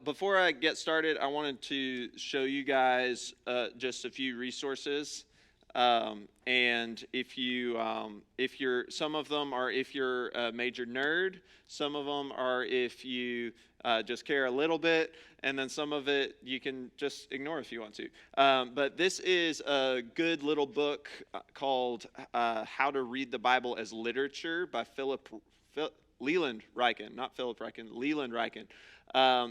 before I get started, I wanted to show you guys just a few resources. And if you're, some of them are if you're a major nerd, some of them are if you just care a little bit, and then some of it you can just ignore if you want to. But this is a good little book called How to Read the Bible as Literature by Leland Ryken, not Philip Ryken, Leland Ryken.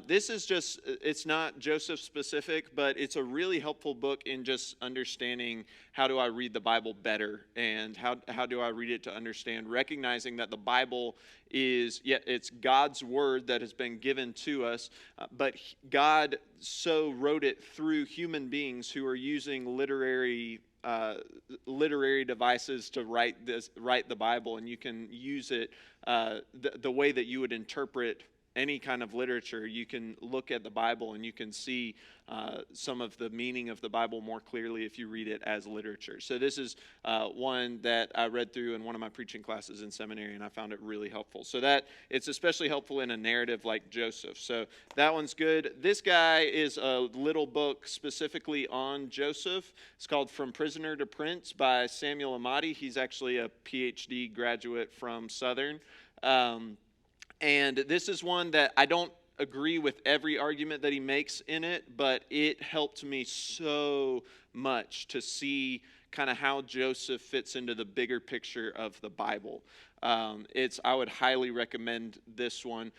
This is just, it's not Joseph specific, but it's a really helpful book in just understanding how do I read the Bible better, and how do I read it to understand, recognizing that the Bible is, it's God's word that has been given to us, but God so wrote it through human beings who are using literary devices to write the Bible, and you can use it the way that you would interpret any kind of literature. You can look at the Bible and you can see some of the meaning of the Bible more clearly if you read it as literature. So this is one that I read through in one of my preaching classes in seminary, and I found it really helpful. So that it's especially helpful in a narrative like Joseph. So that one's good. This guy is a little book specifically on Joseph. It's called From Prisoner to Prince by Samuel Amati. He's actually a PhD graduate from Southern. And this is one that I don't agree with every argument that he makes in it, but it helped me so much to see kind of how Joseph fits into the bigger picture of the Bible. I would highly recommend this one.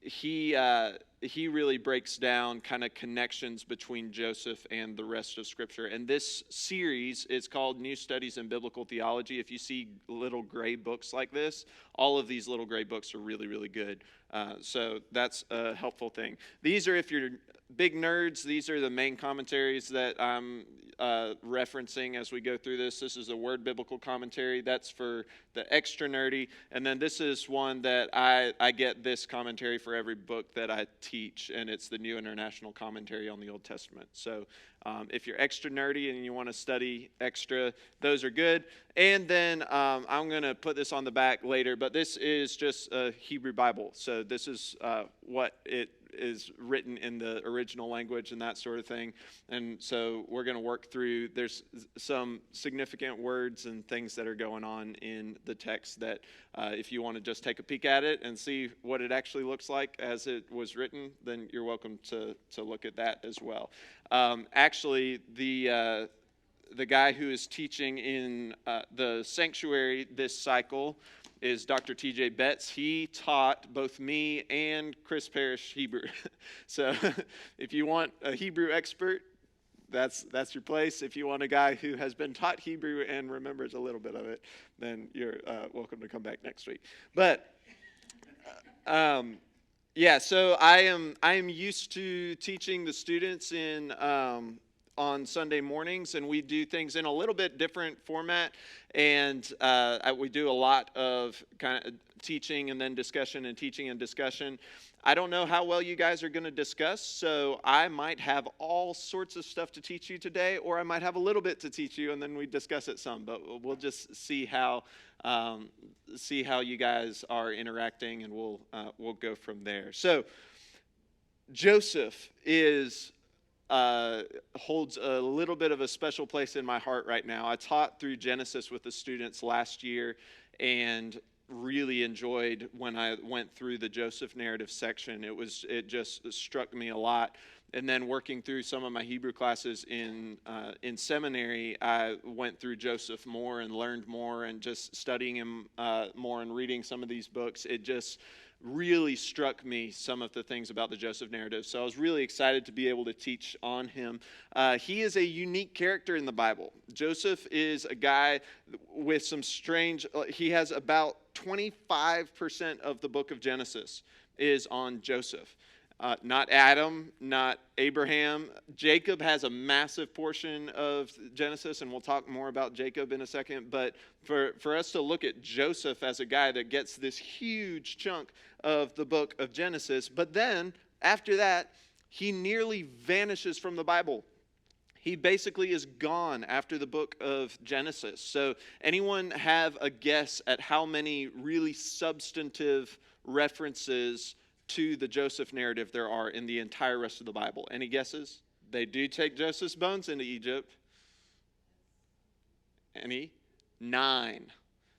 He really breaks down kind of connections between Joseph and the rest of Scripture. And this series is called New Studies in Biblical Theology. If you see little gray books like this, all of these little gray books are really, really good. So that's a helpful thing. These are, if you're big nerds, these are the main commentaries that I'm referencing as we go through this. This is a Word Biblical Commentary. That's for the extra nerdy. And then this is one that I get this commentary for every book that I teach, and it's the New International Commentary on the Old Testament. So if you're extra nerdy and you want to study extra, those are good. And then I'm going to put this on the back later, but this is just a Hebrew Bible. So this is what it is written in the original language and that sort of thing. And so we're going to work through, there's some significant words and things that are going on in the text that if you want to just take a peek at it and see what it actually looks like as it was written, then you're welcome to look at that as well. Actually, the guy who is teaching in the sanctuary this cycle is Dr. T.J. Betts. He taught both me and Chris Parrish Hebrew. So if you want a Hebrew expert, that's your place. If you want a guy who has been taught Hebrew and remembers a little bit of it, then you're welcome to come back next week. But so I am used to teaching the students in on Sunday mornings, and we do things in a little bit different format, and we do a lot of kind of teaching and then discussion and teaching and discussion. I don't know how well you guys are going to discuss, so I might have all sorts of stuff to teach you today, or I might have a little bit to teach you, and then we discuss it some, but we'll just see how you guys are interacting, and we'll go from there. So Joseph holds a little bit of a special place in my heart right now. I taught through Genesis with the students last year and really enjoyed when I went through the Joseph narrative section. It just struck me a lot. And then working through some of my Hebrew classes in seminary, I went through Joseph more and learned more, and just studying him more and reading some of these books. It just really struck me, some of the things about the Joseph narrative. So I was really excited to be able to teach on him. He is a unique character in the Bible. Joseph is a guy with some strange, he has about 25% of the book of Genesis is on Joseph. Not Adam, not Abraham. Jacob has a massive portion of Genesis, and we'll talk more about Jacob in a second. But for us to look at Joseph as a guy that gets this huge chunk of the book of Genesis, but then after that, he nearly vanishes from the Bible. He basically is gone after the book of Genesis. So anyone have a guess at how many really substantive references to the Joseph narrative there are in the entire rest of the Bible? Any guesses? They do take Joseph's bones into Egypt. Any? 9.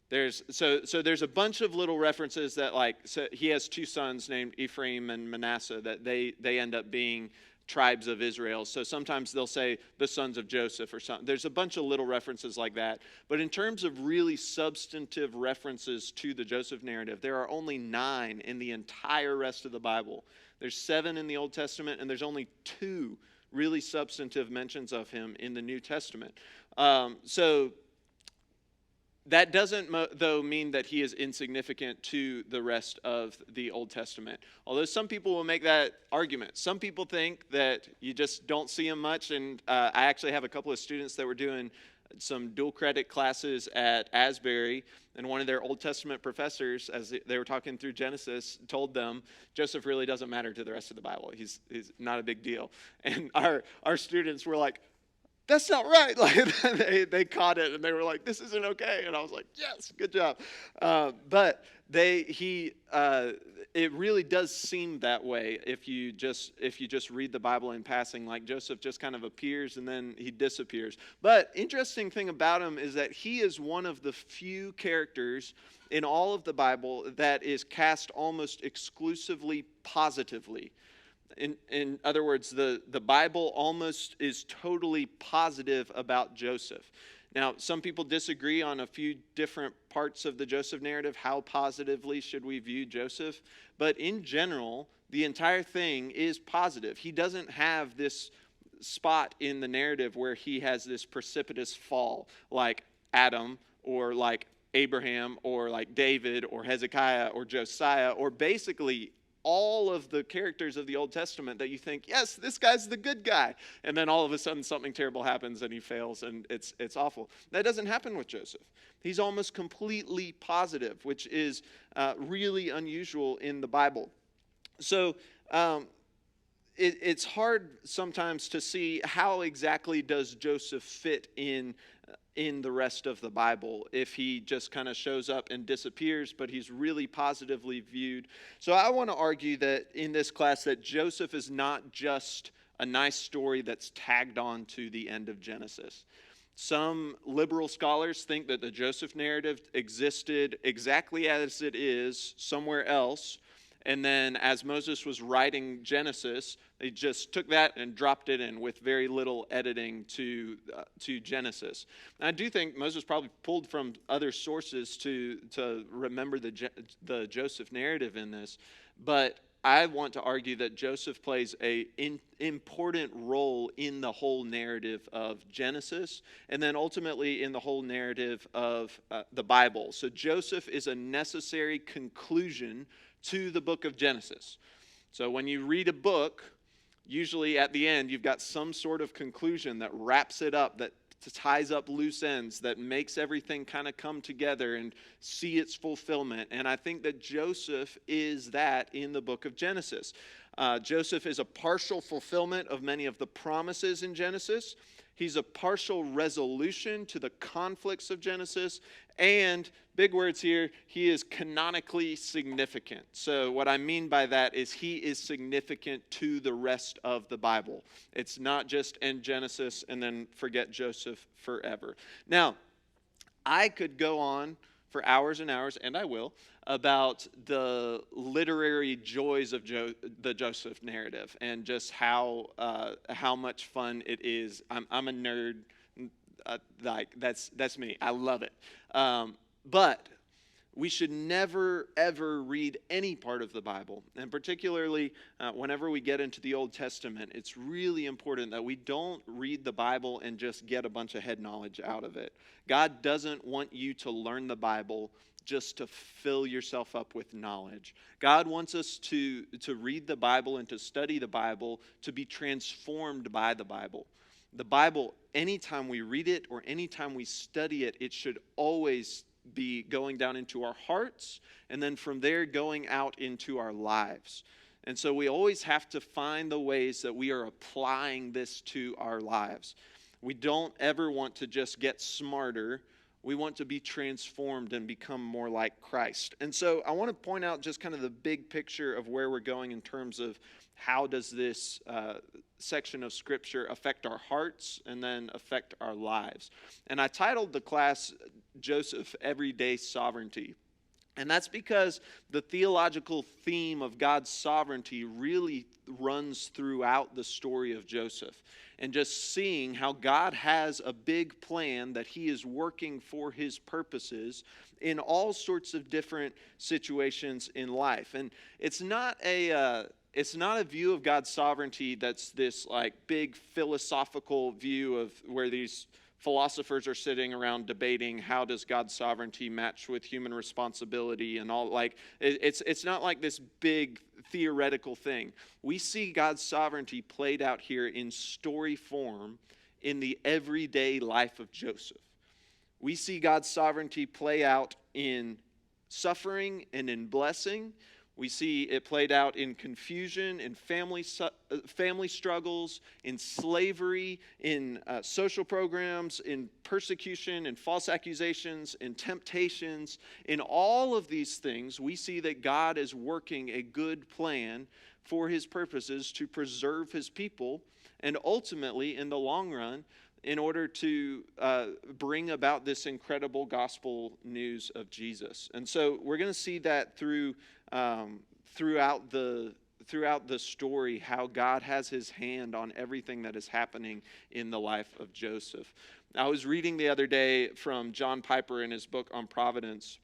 There's a bunch of little references that, like, so he has 2 sons named Ephraim and Manasseh that they end up being tribes of Israel. So sometimes they'll say the sons of Joseph or something. There's a bunch of little references like that. But in terms of really substantive references to the Joseph narrative, there are only 9 in the entire rest of the Bible. There's 7 in the Old Testament, and there's only 2 really substantive mentions of him in the New Testament. So that doesn't, though, mean that he is insignificant to the rest of the Old Testament. Although some people will make that argument. Some people think that you just don't see him much. And I actually have a couple of students that were doing some dual credit classes at Asbury. And one of their Old Testament professors, as they were talking through Genesis, told them, Joseph really doesn't matter to the rest of the Bible. He's not a big deal. And our students were like, that's not right. Like they caught it and they were like, this isn't okay. And I was like, yes, good job. But it really does seem that way if you just read the Bible in passing. Like Joseph just kind of appears and then he disappears. But interesting thing about him is that he is one of the few characters in all of the Bible that is cast almost exclusively positively. In other words, the Bible almost is totally positive about Joseph. Now, some people disagree on a few different parts of the Joseph narrative. How positively should we view Joseph? But in general, the entire thing is positive. He doesn't have this spot in the narrative where he has this precipitous fall like Adam or like Abraham or like David or Hezekiah or Josiah or basically all of the characters of the Old Testament that you think, yes, this guy's the good guy. And then all of a sudden something terrible happens and he fails and it's awful. That doesn't happen with Joseph. He's almost completely positive, which is really unusual in the Bible. So it's hard sometimes to see how exactly does Joseph fit in the rest of the Bible if he just kind of shows up and disappears, but he's really positively viewed. So I want to argue that in this class that Joseph is not just a nice story that's tagged on to the end of Genesis. Some liberal scholars think that the Joseph narrative existed exactly as it is somewhere else. And then as Moses was writing Genesis, they just took that and dropped it in with very little editing to Genesis. And I do think Moses probably pulled from other sources to remember the Joseph narrative in this. But I want to argue that Joseph plays an important role in the whole narrative of Genesis and then ultimately in the whole narrative of the Bible. So Joseph is a necessary conclusion to the book of Genesis. So when you read a book, usually at the end you've got some sort of conclusion that wraps it up, that ties up loose ends, that makes everything kind of come together and see its fulfillment. And I think that Joseph is that in the book of Genesis. Joseph is a partial fulfillment of many of the promises in Genesis. He's a partial resolution to the conflicts of Genesis. And, big words here, he is canonically significant. So what I mean by that is he is significant to the rest of the Bible. It's not just end Genesis and then forget Joseph forever. Now, I could go on for hours and hours, and I will, about the literary joys of the Joseph narrative and just how much fun it is. I'm a nerd. That's me. I love it. But we should never, ever read any part of the Bible. And particularly whenever we get into the Old Testament, it's really important that we don't read the Bible and just get a bunch of head knowledge out of it. God doesn't want you to learn the Bible just to fill yourself up with knowledge. God wants us to read the Bible and to study the Bible, to be transformed by the Bible. The Bible, anytime we read it or anytime we study it, it should always be going down into our hearts and then from there going out into our lives. And so we always have to find the ways that we are applying this to our lives. We don't ever want to just get smarter We want to be transformed and become more like Christ. And so I want to point out just kind of the big picture of where we're going in terms of how does this section of Scripture affect our hearts and then affect our lives. And I titled the class, Joseph, Everyday Sovereignty. And that's because the theological theme of God's sovereignty really runs throughout the story of Joseph. And just seeing how God has a big plan that he is working for his purposes in all sorts of different situations in life. And it's not a view of God's sovereignty that's this like big philosophical view of where these philosophers are sitting around debating how does God's sovereignty match with human responsibility and all. Like it's not like this big theoretical thing. We see God's sovereignty played out here in story form in the everyday life of Joseph. We see God's sovereignty play out in suffering and in blessing. We see it played out in confusion, in family struggles, in slavery, in social programs, in persecution, in false accusations, in temptations. In all of these things, we see that God is working a good plan for his purposes to preserve his people, and ultimately, in the long run, in order to bring about this incredible gospel news of Jesus. And so we're going to see that throughout the story, how God has his hand on everything that is happening in the life of Joseph. I was reading the other day from John Piper in his book on Providence,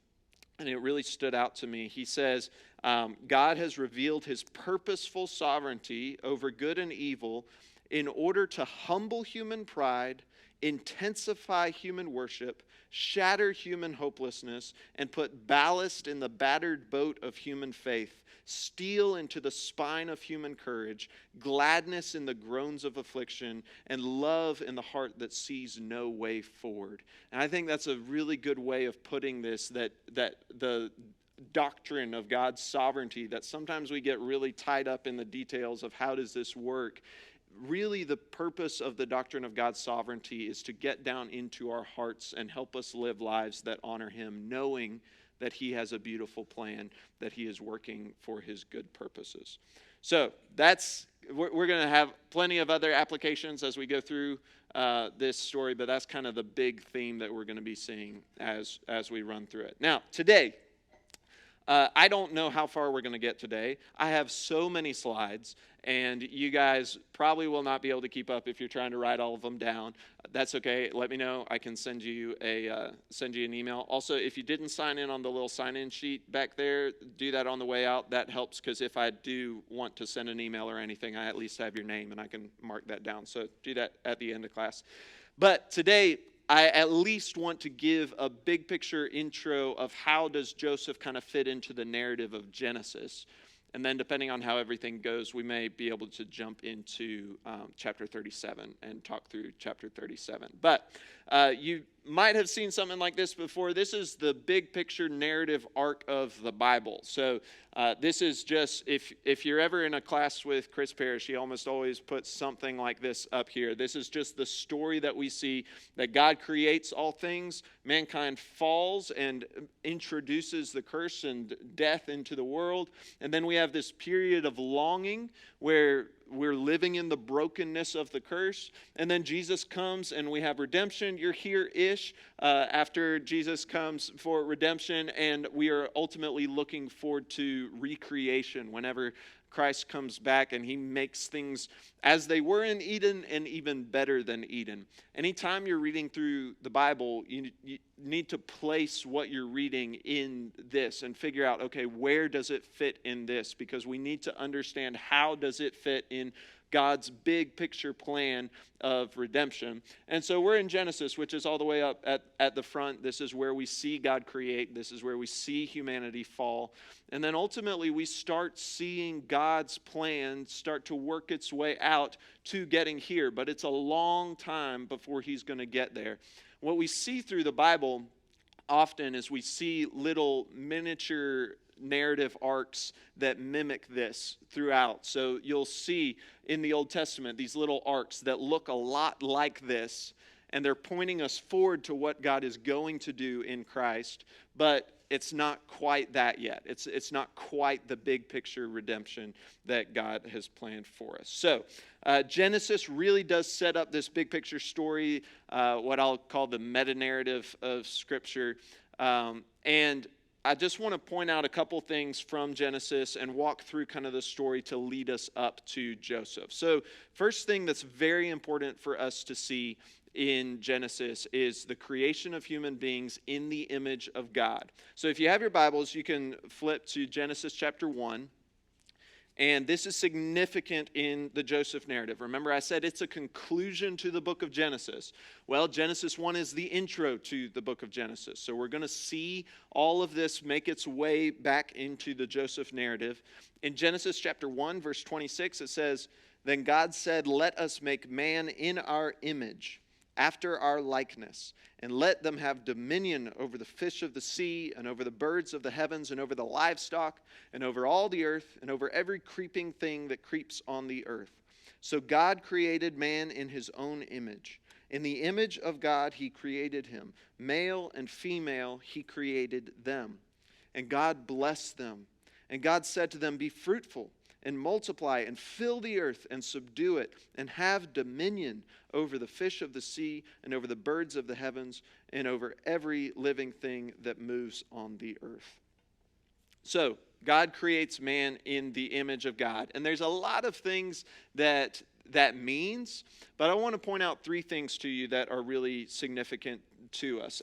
and it really stood out to me. He says, God has revealed his purposeful sovereignty over good and evil in order to humble human pride, intensify human worship, shatter human hopelessness, and put ballast in the battered boat of human faith, steel into the spine of human courage, gladness in the groans of affliction, and love in the heart that sees no way forward. And I think that's a really good way of putting this, that the doctrine of God's sovereignty, that sometimes we get really tied up in the details of how does this work. Really, the purpose of the doctrine of God's sovereignty is to get down into our hearts and help us live lives that honor him, knowing that he has a beautiful plan, that he is working for his good purposes. So we're going to have plenty of other applications as we go through this story, but that's kind of the big theme that we're going to be seeing as we run through it. Now, today, I don't know how far we're going to get today. I have so many slides, and you guys probably will not be able to keep up if you're trying to write all of them down. That's okay. Let me know. I can send you an email. Also, if you didn't sign in on the little sign-in sheet back there, do that on the way out. That helps because if I do want to send an email or anything, I at least have your name, and I can mark that down. So do that at the end of class. But today, I at least want to give a big picture intro of how does Joseph kind of fit into the narrative of Genesis. And then depending on how everything goes, we may be able to jump into chapter 37 and talk through chapter 37. But you might have seen something like this before. This is the big picture narrative arc of the Bible. So this is just, if you're ever in a class with Chris Parrish, he almost always puts something like this up here. This is just the story that we see, that God creates all things, mankind falls and introduces the curse and death into the world, and then we have this period of longing where we're living in the brokenness of the curse, and then Jesus comes and we have redemption. You're here-ish after Jesus comes for redemption, and we are ultimately looking forward to recreation whenever Christ comes back and he makes things as they were in Eden and even better than Eden. Anytime you're reading through the Bible, you need to place what you're reading in this and figure out, okay, where does it fit in this? Because we need to understand how does it fit in God's big picture plan of redemption. And so we're in Genesis, which is all the way up at the front. This is where we see God create. This is where we see humanity fall. And then ultimately we start seeing God's plan start to work its way out to getting here. But it's a long time before he's going to get there. What we see through the Bible often is we see little miniature narrative arcs that mimic this throughout. So you'll see in the Old Testament these little arcs that look a lot like this, and they're pointing us forward to what God is going to do in Christ, but it's not quite that yet. It's not quite the big picture redemption that God has planned for us. So Genesis really does set up this big picture story, what I'll call the metanarrative of Scripture. And I just want to point out a couple things from Genesis and walk through kind of the story to lead us up to Joseph. So first thing that's very important for us to see in Genesis is the creation of human beings in the image of God. So if you have your Bibles, you can flip to Genesis chapter 1. And this is significant in the Joseph narrative. Remember, I said it's a conclusion to the book of Genesis. Well, Genesis 1 is the intro to the book of Genesis. So we're going to see all of this make its way back into the Joseph narrative. In Genesis chapter 1, verse 26, it says, "Then God said, 'Let us make man in our image, after our likeness, and let them have dominion over the fish of the sea, and over the birds of the heavens, and over the livestock, and over all the earth, and over every creeping thing that creeps on the earth.' So God created man in his own image. In the image of God he created him. Male and female he created them. And God blessed them. And God said to them, 'Be fruitful, and multiply, and fill the earth, and subdue it, and have dominion over the fish of the sea, and over the birds of the heavens, and over every living thing that moves on the earth.'" So, God creates man in the image of God. And there's a lot of things that means, but I want to point out three things to you that are really significant to us.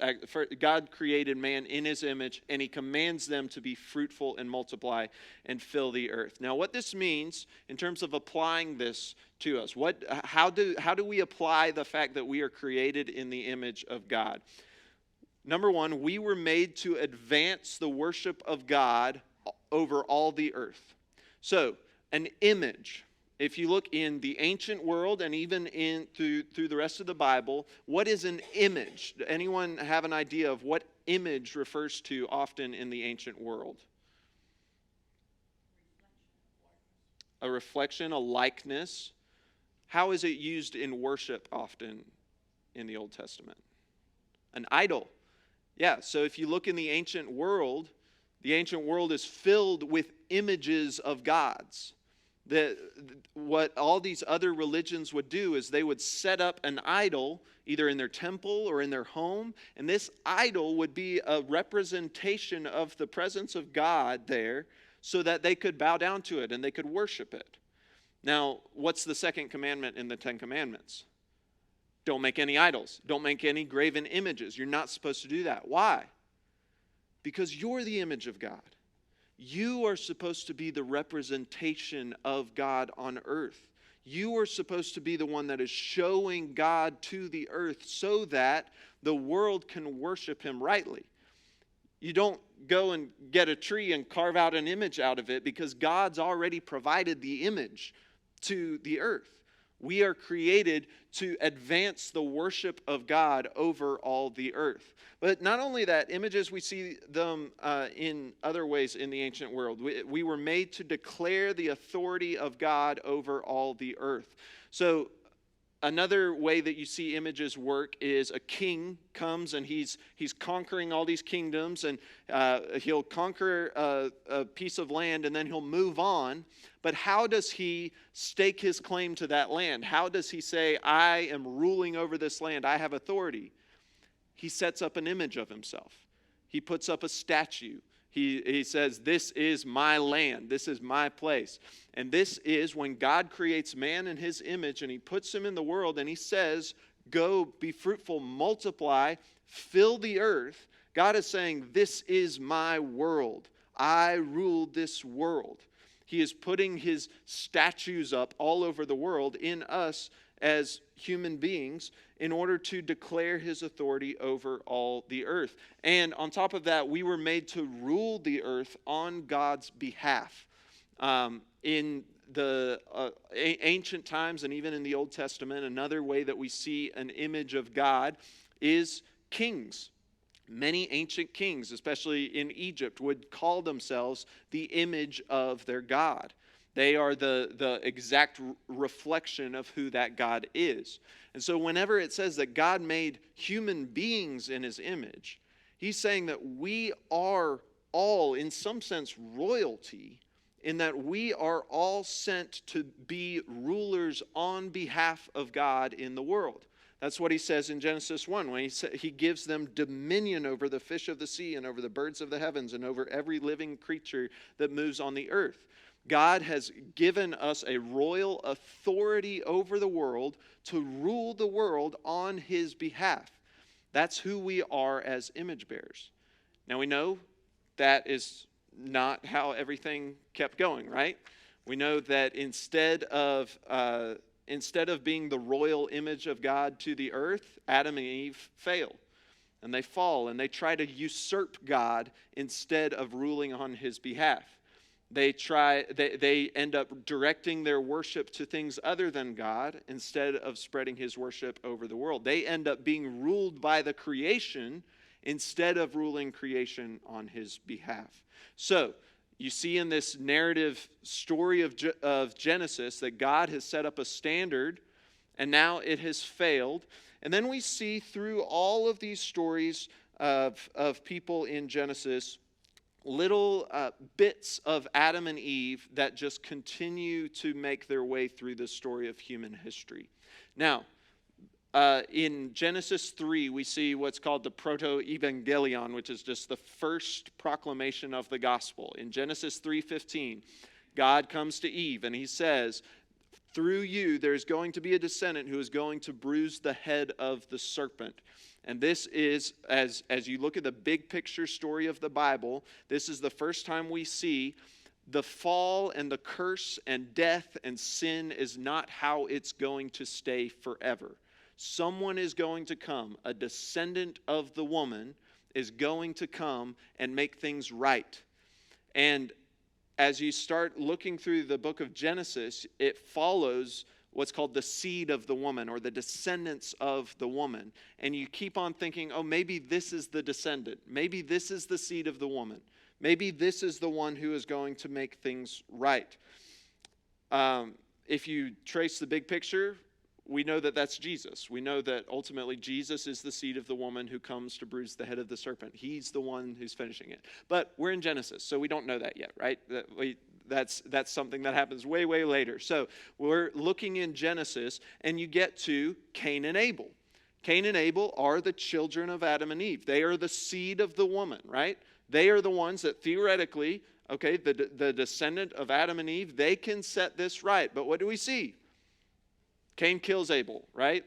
God created man in his image, and he commands them to be fruitful and multiply and fill the earth. Now, what this means in terms of applying this to us, how do we apply the fact that we are created in the image of God? Number one, we were made to advance the worship of God over all the earth. So, an image. If you look in the ancient world and even through the rest of the Bible, what is an image? Anyone have an idea of what image refers to often in the ancient world? A reflection, a likeness. How is it used in worship often in the Old Testament? An idol. Yeah, so if you look in the ancient world is filled with images of gods. What all these other religions would do is they would set up an idol either in their temple or in their home, and this idol would be a representation of the presence of God there so that they could bow down to it and they could worship it. Now, what's the second commandment in the 10 Commandments? Don't make any idols. Don't make any graven images. You're not supposed to do that. Why? Because you're the image of God. You are supposed to be the representation of God on earth. You are supposed to be the one that is showing God to the earth so that the world can worship him rightly. You don't go and get a tree and carve out an image out of it because God's already provided the image to the earth. We are created to advance the worship of God over all the earth. But not only that, images, we see them in other ways in the ancient world. We were made to declare the authority of God over all the earth. So another way that you see images work is a king comes and he's conquering all these kingdoms, and he'll conquer a piece of land and then he'll move on. But how does he stake his claim to that land? How does he say, I am ruling over this land, I have authority? He sets up an image of himself. He puts up a statue. He says, this is my land, this is my place. And this is when God creates man in his image and he puts him in the world and he says, go be fruitful, multiply, fill the earth. God is saying, this is my world. I rule this world. He is putting his statues up all over the world in us as human beings in order to declare his authority over all the earth. And on top of that, we were made to rule the earth on God's behalf. In the ancient times and even in the Old Testament, another way that we see an image of God is kings. Many ancient kings, especially in Egypt, would call themselves the image of their God. They are the exact reflection of who that God is. And so whenever it says that God made human beings in his image, he's saying that we are all, in some sense, royalty, in that we are all sent to be rulers on behalf of God in the world. That's what he says in Genesis 1, when he gives them dominion over the fish of the sea and over the birds of the heavens and over every living creature that moves on the earth. God has given us a royal authority over the world to rule the world on his behalf. That's who we are as image bearers. Now we know that is not how everything kept going, right? We know that instead of being the royal image of God to the earth, Adam and Eve fail. And they fall and they try to usurp God instead of ruling on his behalf. They end up directing their worship to things other than God instead of spreading his worship over the world. They end up being ruled by the creation instead of ruling creation on his behalf. So, you see in this narrative story of Genesis that God has set up a standard and now it has failed. And then we see through all of these stories of people in Genesis little bits of Adam and Eve that just continue to make their way through the story of human history. Now, in Genesis 3, we see what's called the proto-evangelion, which is just the first proclamation of the gospel. In Genesis 3:15, God comes to Eve and he says, through you there's going to be a descendant who is going to bruise the head of the serpent. And this is, as you look at the big picture story of the Bible, this is the first time we see the fall and the curse and death and sin is not how it's going to stay forever. Someone is going to come, a descendant of the woman is going to come and make things right. And as you start looking through the book of Genesis, it follows what's called the seed of the woman or the descendants of the woman. And you keep on thinking, oh, maybe this is the descendant. Maybe this is the seed of the woman. Maybe this is the one who is going to make things right. If you trace the big picture, we know that that's Jesus. We know that ultimately Jesus is the seed of the woman who comes to bruise the head of the serpent. He's the one who's finishing it. But we're in Genesis, so we don't know that yet, right? That's something that happens way, way later. So we're looking in Genesis, and you get to Cain and Abel. Cain and Abel are the children of Adam and Eve. They are the seed of the woman, right? They are the ones that theoretically, okay, the descendant of Adam and Eve, they can set this right. But what do we see? Cain kills Abel, right?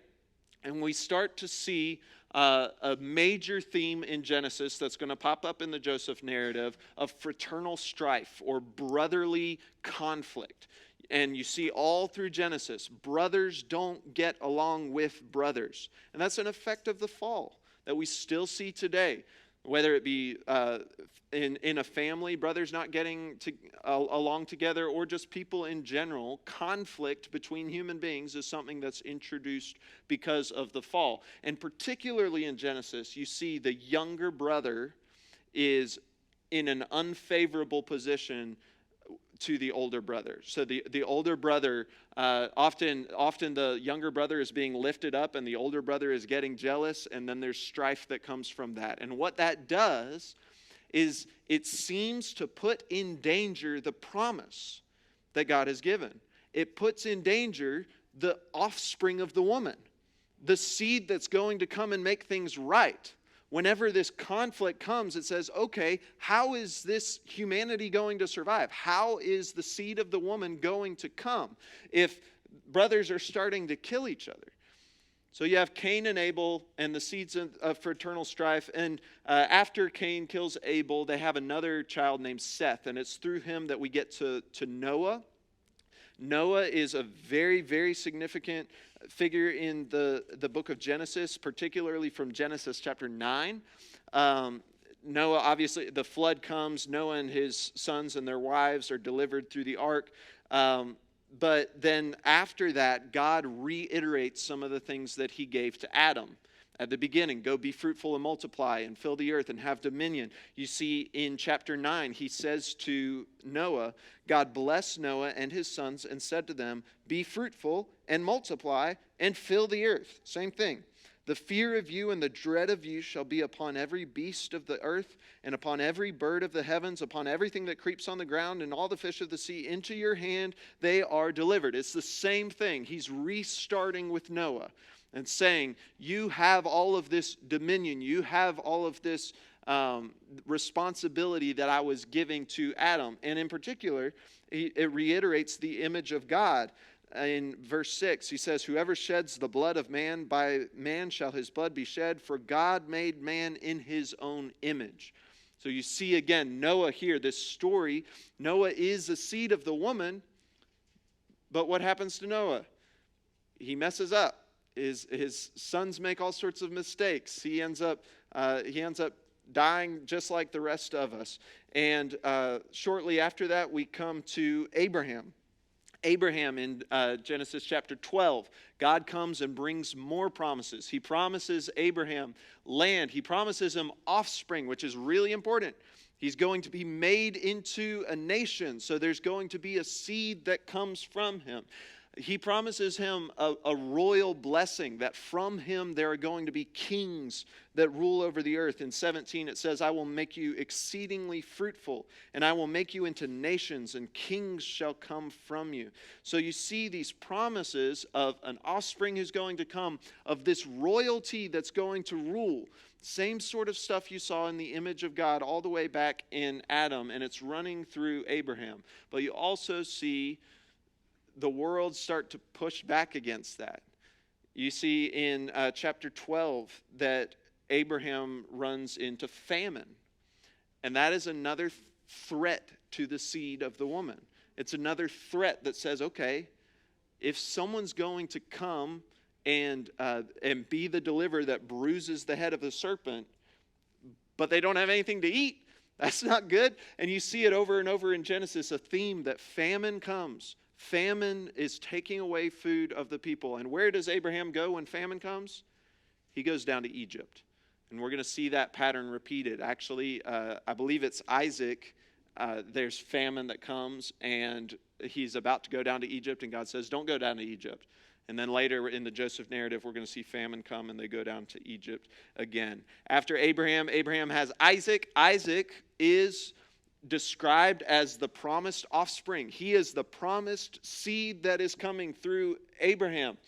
And we start to see a major theme in Genesis that's going to pop up in the Joseph narrative of fraternal strife or brotherly conflict. And you see all through Genesis, brothers don't get along with brothers. And that's an effect of the fall that we still see today. Whether it be in a family, brothers not getting along together, or just people in general, conflict between human beings is something that's introduced because of the fall. And particularly in Genesis, you see the younger brother is in an unfavorable position to the older brother. So the older brother, often the younger brother is being lifted up and the older brother is getting jealous, and then there's strife that comes from that. And what that does is it seems to put in danger the promise that God has given. It puts in danger the offspring of the woman, the seed that's going to come and make things right. Whenever this conflict comes, it says, okay, how is this humanity going to survive? How is the seed of the woman going to come if brothers are starting to kill each other? So you have Cain and Abel and the seeds of fraternal strife. And after Cain kills Abel, they have another child named Seth. And it's through him that we get to Noah. Noah is a very, very significant figure in the book of Genesis, particularly from Genesis chapter 9. Noah, obviously, the flood comes. Noah and his sons and their wives are delivered through the ark. But then after that, God reiterates some of the things that he gave to Adam. At the beginning, go be fruitful and multiply and fill the earth and have dominion. You see in chapter 9, he says to Noah, God blessed Noah and his sons and said to them, be fruitful and multiply and fill the earth. Same thing. The fear of you and the dread of you shall be upon every beast of the earth and upon every bird of the heavens, upon everything that creeps on the ground and all the fish of the sea. Into your hand they are delivered. It's the same thing. He's restarting with Noah and saying, you have all of this dominion. You have all of this responsibility that I was giving to Adam. And in particular, it reiterates the image of God. In verse 6, he says, whoever sheds the blood of man, by man shall his blood be shed, for God made man in his own image. So you see again, Noah here, this story, Noah is the seed of the woman, but what happens to Noah? He messes up. His sons make all sorts of mistakes. He ends up dying just like the rest of us. And shortly after that, we come to Abraham. Abraham in Genesis chapter 12, God comes and brings more promises. He promises Abraham land. He promises him offspring, which is really important. He's going to be made into a nation, so there's going to be a seed that comes from him. He promises him a royal blessing, that from him there are going to be kings that rule over the earth. In 17 it says, I will make you exceedingly fruitful, and I will make you into nations, and kings shall come from you. So you see these promises of an offspring who's going to come, of this royalty that's going to rule. Same sort of stuff you saw in the image of God all the way back in Adam, and it's running through Abraham. But you also see the world start to push back against that. You see in chapter 12 that Abraham runs into famine. And that is another threat to the seed of the woman. It's another threat that says, okay, if someone's going to come and be the deliverer that bruises the head of the serpent, but they don't have anything to eat, that's not good. And you see it over and over in Genesis, a theme that famine comes. Famine is taking away food of the people. And where does Abraham go when famine comes? He goes down to Egypt. And we're going to see that pattern repeated. Actually, I believe it's Isaac. There's famine that comes, and he's about to go down to Egypt, and God says, don't go down to Egypt. And then later in the Joseph narrative, we're going to see famine come, and they go down to Egypt again. After Abraham, Abraham has Isaac. Isaac is described as the promised offspring. He is the promised seed that is coming through Abraham.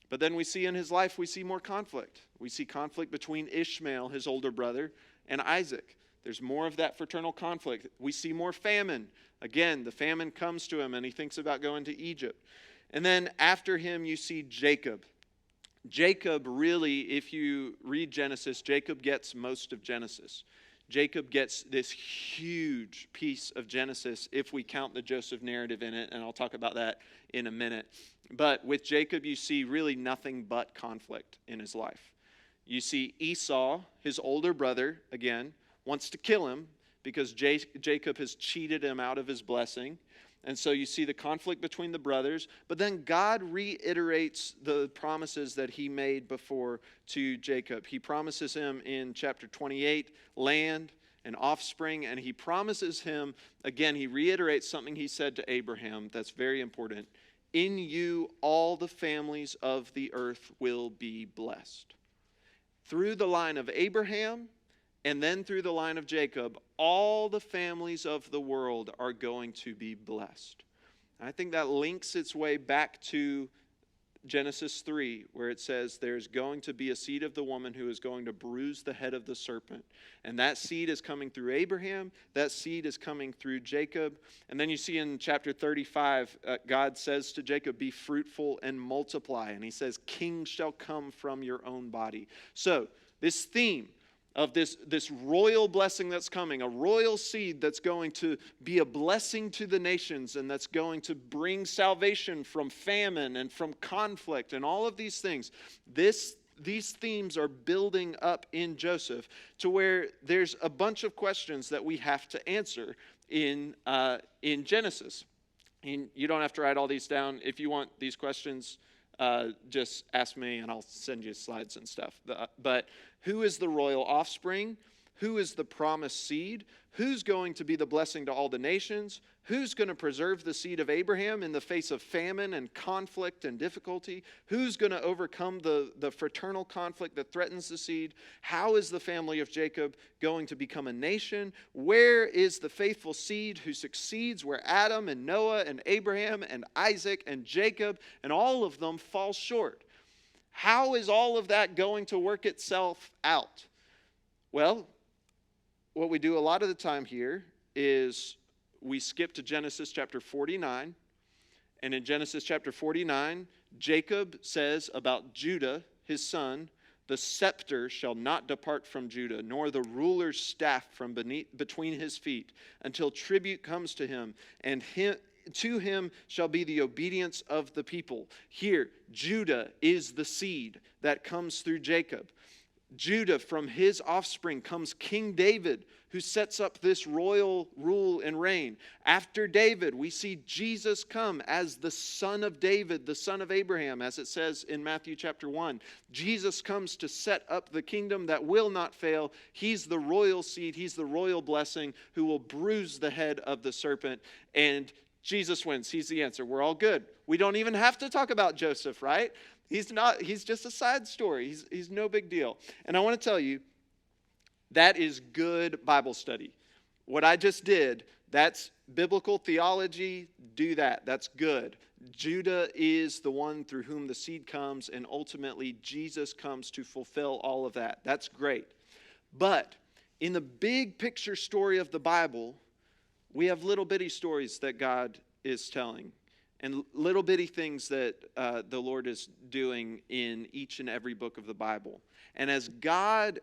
But then we see in his life, we see more conflict. We see conflict between Ishmael, his older brother, and Isaac. There's more of that fraternal conflict. We see more famine. Again, the famine comes to him, and he thinks about going to Egypt. And then after him, you see Jacob. Jacob really, if you read Genesis, Jacob gets most of Genesis. Jacob gets this huge piece of Genesis if we count the Joseph narrative in it, and I'll talk about that in a minute. But with Jacob, you see really nothing but conflict in his life. You see Esau, his older brother, again, wants to kill him because Jacob has cheated him out of his blessing. And so you see the conflict between the brothers, but then God reiterates the promises that he made before to Jacob. He promises him in chapter 28, land and offspring, and he promises him, again, he reiterates something he said to Abraham that's very important. In you, all the families of the earth will be blessed. Through the line of Abraham, and then through the line of Jacob, all the families of the world are going to be blessed. I think that links its way back to Genesis 3, where it says there's going to be a seed of the woman who is going to bruise the head of the serpent. And that seed is coming through Abraham. That seed is coming through Jacob. And then you see in chapter 35, God says to Jacob, be fruitful and multiply. And he says, kings shall come from your own body. So this theme of this royal blessing that's coming, a royal seed that's going to be a blessing to the nations and that's going to bring salvation from famine and from conflict and all of these things. These themes are building up in Joseph to where there's a bunch of questions that we have to answer in Genesis. And you don't have to write all these down. If you want these questions just ask me and I'll send you slides and stuff. But who is the royal offspring? Who is the promised seed? Who's going to be the blessing to all the nations? Who's going to preserve the seed of Abraham in the face of famine and conflict and difficulty? Who's going to overcome the fraternal conflict that threatens the seed? How is the family of Jacob going to become a nation? Where is the faithful seed who succeeds where Adam and Noah and Abraham and Isaac and Jacob and all of them fall short? How is all of that going to work itself out? Well, what we do a lot of the time here is we skip to Genesis chapter 49. And in Genesis chapter 49, Jacob says about Judah, his son, the scepter shall not depart from Judah, nor the ruler's staff from between his feet, until tribute comes to him, and to him shall be the obedience of the people. Here, Judah is the seed that comes through Jacob. Judah, from his offspring comes King David, who sets up this royal rule and reign. After David, we see Jesus come as the son of David, the son of Abraham, as it says in Matthew chapter 1. Jesus comes to set up the kingdom that will not fail. He's the royal seed. He's the royal blessing who will bruise the head of the serpent. And Jesus wins. He's the answer. We're all good. We don't even have to talk about Joseph, right? He's just a side story. He's no big deal. And I want to tell you, that is good Bible study. What I just did, that's biblical theology. Do that. That's good. Judah is the one through whom the seed comes, and ultimately Jesus comes to fulfill all of that. That's great. But in the big picture story of the Bible, we have little bitty stories that God is telling. And little bitty things that the Lord is doing in each and every book of the Bible. And as God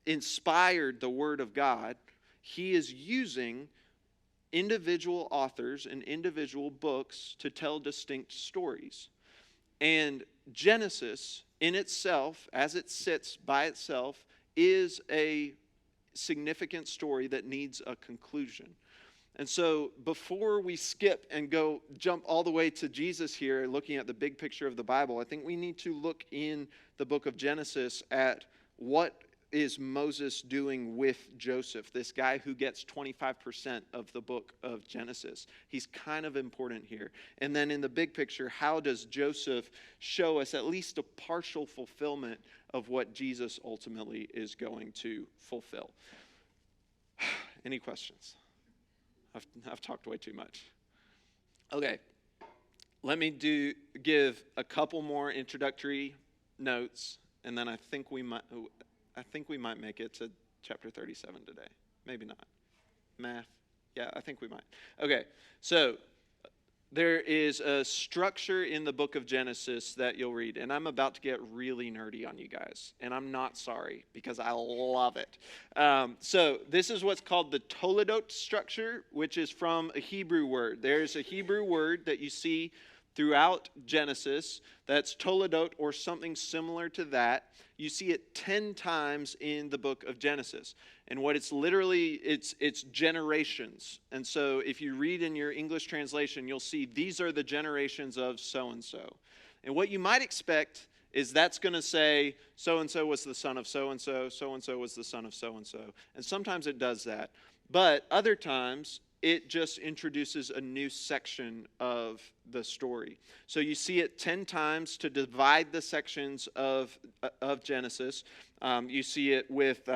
inspired the Word of God, He is using individual authors and individual books to tell distinct stories. And Genesis in itself, as it sits by itself, is a significant story that needs a conclusion. And so before we skip and jump all the way to Jesus here, looking at the big picture of the Bible, I think we need to look in the book of Genesis at what is Moses doing with Joseph, this guy who gets 25% of the book of Genesis. He's kind of important here. And then in the big picture, how does Joseph show us at least a partial fulfillment of what Jesus ultimately is going to fulfill? Any questions? I've talked way too much. Okay, let me give a couple more introductory notes, and then I think we might make it to chapter 37 today. Maybe not. Math? Yeah, I think we might. Okay, so there is a structure in the book of Genesis that you'll read, and I'm about to get really nerdy on you guys, and I'm not sorry because I love it. So this is what's called the Toledo Structure, which is from a Hebrew word. There's a Hebrew word that you see throughout Genesis that's Toledot or something similar to that. You see it 10 times in the book of Genesis. And what it's literally, it's generations. And so if you read in your English translation, you'll see these are the generations of so-and-so. And what you might expect is that's going to say so-and-so was the son of so-and-so, so-and-so was the son of so-and-so. And sometimes it does that. But other times, it just introduces a new section of the story. So you see it 10 times to divide the sections of Genesis. You see it with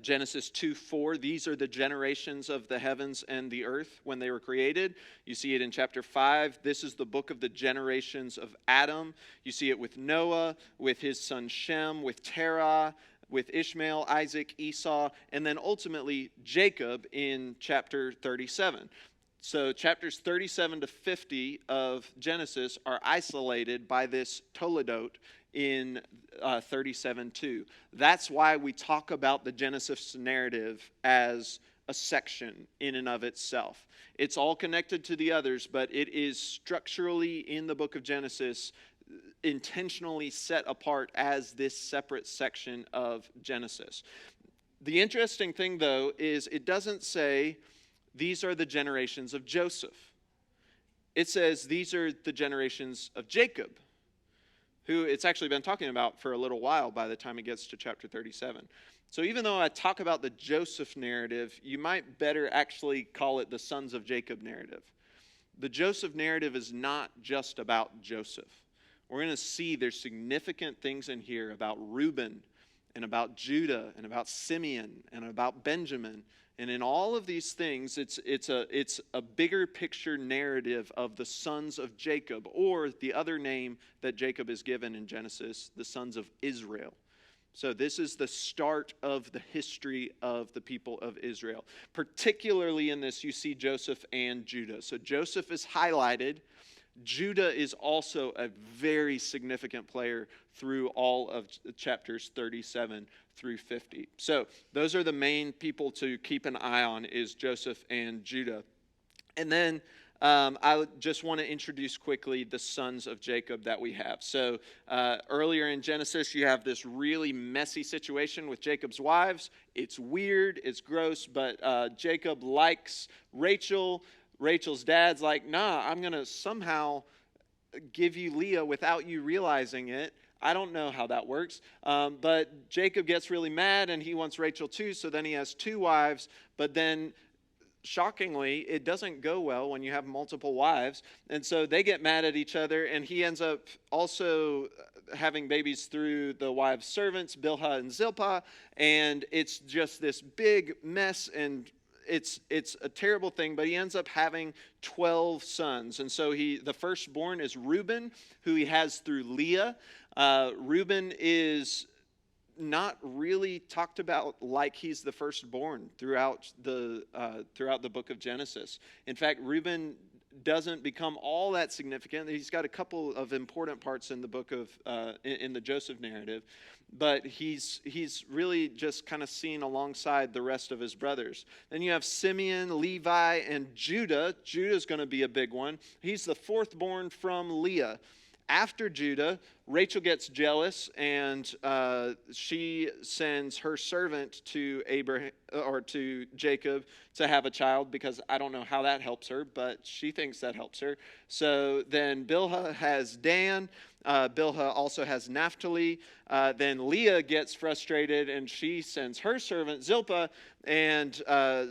Genesis 2:4. These are the generations of the heavens and the earth when they were created. You see it in chapter 5. This is the book of the generations of Adam. You see it with Noah, with his son Shem, with Terah, with Ishmael, Isaac, Esau, and then ultimately Jacob in chapter 37. So chapters 37 to 50 of Genesis are isolated by this Toledot in 37:2. That's why we talk about the Genesis narrative as a section in and of itself. It's all connected to the others, but it is structurally in the book of Genesis intentionally set apart as this separate section of Genesis. The interesting thing, though, is it doesn't say these are the generations of Joseph. it says these are the generations of Jacob, who it's actually been talking about for a little while by the time it gets to chapter 37. So even though I talk about the Joseph narrative, you might better actually call it the sons of Jacob narrative. The Joseph narrative is not just about Joseph. We're going to see there's significant things in here about Reuben and about Judah and about Simeon and about Benjamin. And in all of these things, it's a bigger picture narrative of the sons of Jacob, or the other name that Jacob is given in Genesis, the sons of Israel. So this is the start of the history of the people of Israel. Particularly in this, you see Joseph and Judah. So Joseph is highlighted. Judah is also a very significant player through all of chapters 37 through 50. So those are the main people to keep an eye on, is Joseph and Judah. And then I just want to introduce quickly the sons of Jacob that we have. So earlier in Genesis, you have this really messy situation with Jacob's wives. It's weird, it's gross, but Jacob likes Rachel. Rachel's dad's like, nah, I'm going to somehow give you Leah without you realizing it. I don't know how that works. But Jacob gets really mad, and he wants Rachel too, so then he has two wives. But then, shockingly, it doesn't go well when you have multiple wives. And so they get mad at each other, and he ends up also having babies through the wives' servants, Bilhah and Zilpah. And it's just this big mess, and it's a terrible thing, but he ends up having 12 sons. And so the firstborn is Reuben, who he has through Leah. Reuben is not really talked about like he's the firstborn throughout the book of Genesis. In fact, Reuben doesn't become all that significant. He's got a couple of important parts in the book of in the Joseph narrative, but he's really just kind of seen alongside the rest of his brothers. Then you have Simeon, Levi, and Judah. Judah's going to be a big one. He's the fourth born from Leah. After Judah, Rachel gets jealous, and she sends her servant to Jacob to have a child, because I don't know how that helps her, but she thinks that helps her. So then Bilhah has Dan. Bilhah also has Naphtali. Then Leah gets frustrated, and she sends her servant Zilpah, and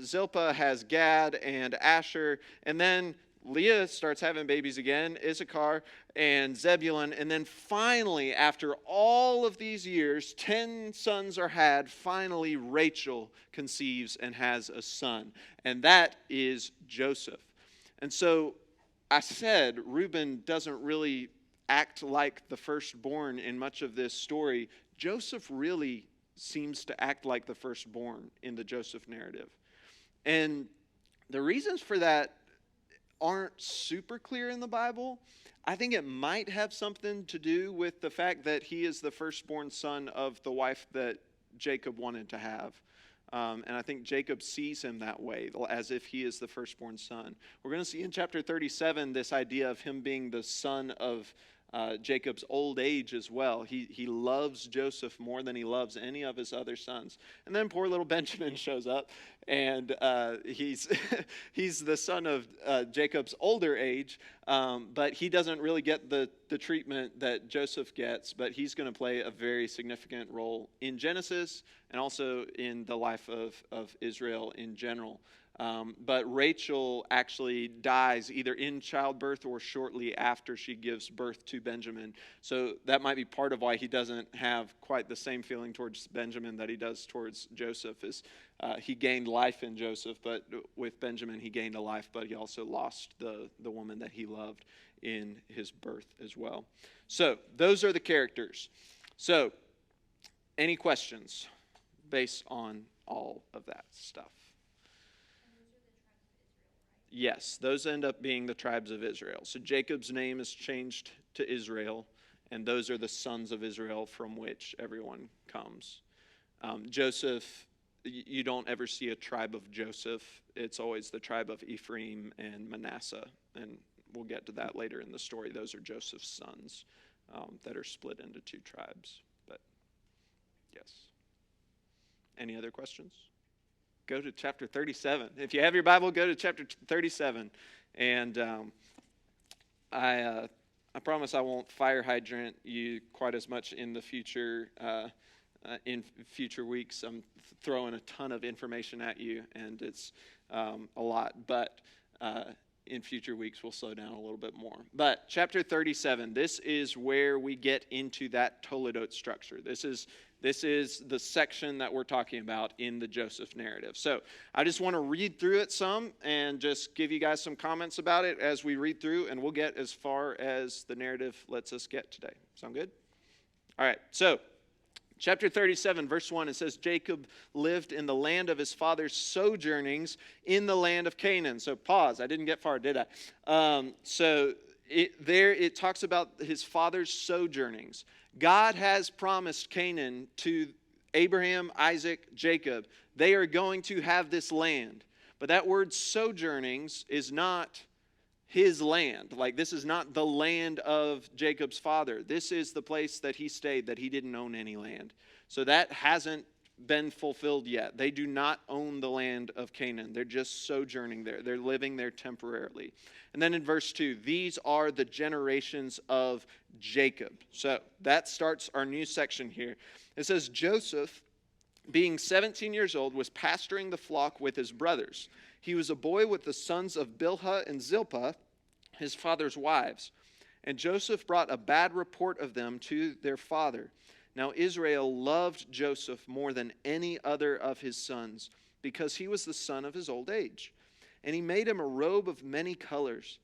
Zilpah has Gad and Asher. And then Leah starts having babies again, Issachar and Zebulun. And then finally, after all of these years, 10 sons are had. Finally, Rachel conceives and has a son. And that is Joseph. And so I said Reuben doesn't really act like the firstborn in much of this story. Joseph really seems to act like the firstborn in the Joseph narrative. And the reasons for that aren't super clear in the Bible. I think it might have something to do with the fact that he is the firstborn son of the wife that Jacob wanted to have. And I think Jacob sees him that way, as if he is the firstborn son. We're going to see in chapter 37 this idea of him being the son of Jacob's old age as well. He loves Joseph more than he loves any of his other sons. And then poor little Benjamin shows up, and he's the son of Jacob's older age, but he doesn't really get the treatment that Joseph gets, but he's going to play a very significant role in Genesis and also in the life of Israel in general. But Rachel actually dies either in childbirth or shortly after she gives birth to Benjamin. So that might be part of why he doesn't have quite the same feeling towards Benjamin that he does towards Joseph. Is he gained life in Joseph, but with Benjamin he gained a life, but he also lost the woman that he loved in his birth as well. So those are the characters. So any questions based on all of that stuff? Yes, those end up being the tribes of Israel. So Jacob's name is changed to Israel, and those are the sons of Israel from which everyone comes. Joseph, you don't ever see a tribe of Joseph. It's always the tribe of Ephraim and Manasseh, and we'll get to that later in the story. Those are Joseph's sons that are split into two tribes. But yes. Any other questions? Go to chapter 37. If you have your Bible, go to chapter 37. And I promise I won't fire hydrant you quite as much in the future. In future weeks, I'm throwing a ton of information at you, and it's a lot. But in future weeks, we'll slow down a little bit more. But chapter 37, this is where we get into that Toledo structure. This is the section that we're talking about in the Joseph narrative. So I just want to read through it some and just give you guys some comments about it as we read through, and we'll get as far as the narrative lets us get today. Sound good? All right, so chapter 37, verse 1, it says, Jacob lived in the land of his father's sojournings in the land of Canaan. So pause. I didn't get far, did I? It talks about his father's sojournings. God has promised Canaan to Abraham, Isaac, Jacob. They are going to have this land. But that word sojournings is not his land. Like, this is not the land of Jacob's father. This is the place that he stayed, that he didn't own any land. So that hasn't been fulfilled yet. They do not own the land of Canaan. They're just sojourning there. They're living there temporarily. And then in verse 2, these are the generations of Jacob. So that starts our new section here. It says, Joseph, being 17 years old, was pasturing the flock with his brothers. He was a boy with the sons of Bilhah and Zilpah, his father's wives. And Joseph brought a bad report of them to their father. Now Israel loved Joseph more than any other of his sons, because he was the son of his old age. And he made him a robe of many colors.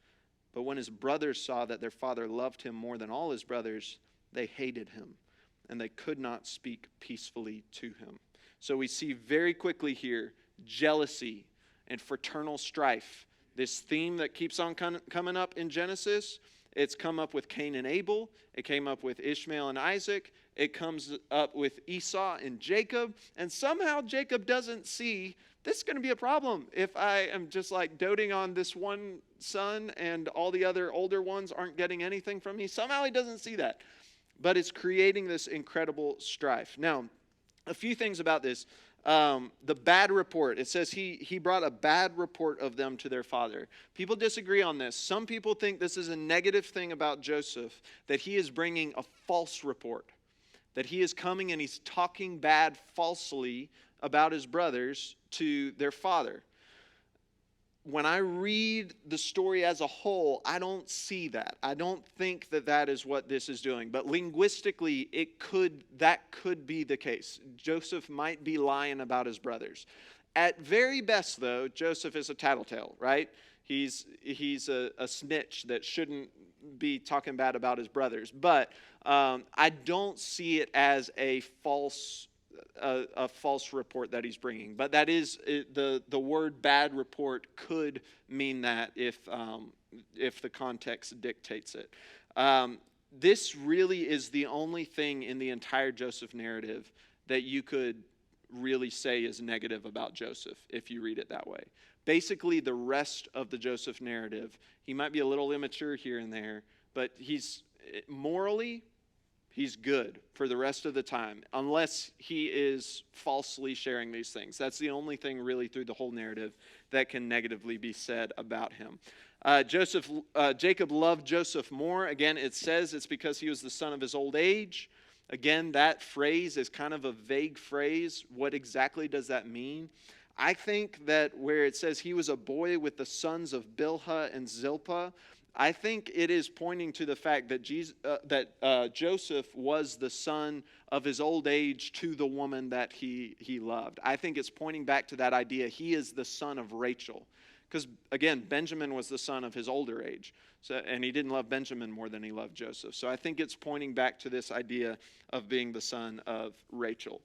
But when his brothers saw that their father loved him more than all his brothers, they hated him, and they could not speak peacefully to him. So we see very quickly here jealousy and fraternal strife. This theme that keeps on coming up in Genesis, it's come up with Cain and Abel. It came up with Ishmael and Isaac. It comes up with Esau and Jacob. And somehow Jacob doesn't see this is going to be a problem if I am just like doting on this one son and all the other older ones aren't getting anything from me. Somehow he doesn't see that. But it's creating this incredible strife. Now, a few things about this. The bad report. It says he brought a bad report of them to their father. People disagree on this. Some people think this is a negative thing about Joseph, that he is bringing a false report, that he is coming and he's talking bad falsely about his brothers to their father. When I read the story as a whole, I don't see that. I don't think that that is what this is doing. But linguistically, that could be the case. Joseph might be lying about his brothers. At very best, though, Joseph is a tattletale, right? He's a snitch that shouldn't be talking bad about his brothers. But I don't see it as a false report that he's bringing. But that is the word bad report could mean that if the context dictates it. This really is the only thing in the entire Joseph narrative that you could really say is negative about Joseph if you read it that way. Basically, the rest of the Joseph narrative, he might be a little immature here and there, but he's morally, he's good for the rest of the time, unless he is falsely sharing these things. That's the only thing really through the whole narrative that can negatively be said about him. Jacob loved Joseph more. Again, it says it's because he was the son of his old age. Again, that phrase is kind of a vague phrase. What exactly does that mean? I think that where it says he was a boy with the sons of Bilhah and Zilpah, I think it is pointing to the fact that Joseph was the son of his old age to the woman that he loved. I think it's pointing back to that idea. He is the son of Rachel. Because, again, Benjamin was the son of his older age. And he didn't love Benjamin more than he loved Joseph. So I think it's pointing back to this idea of being the son of Rachel.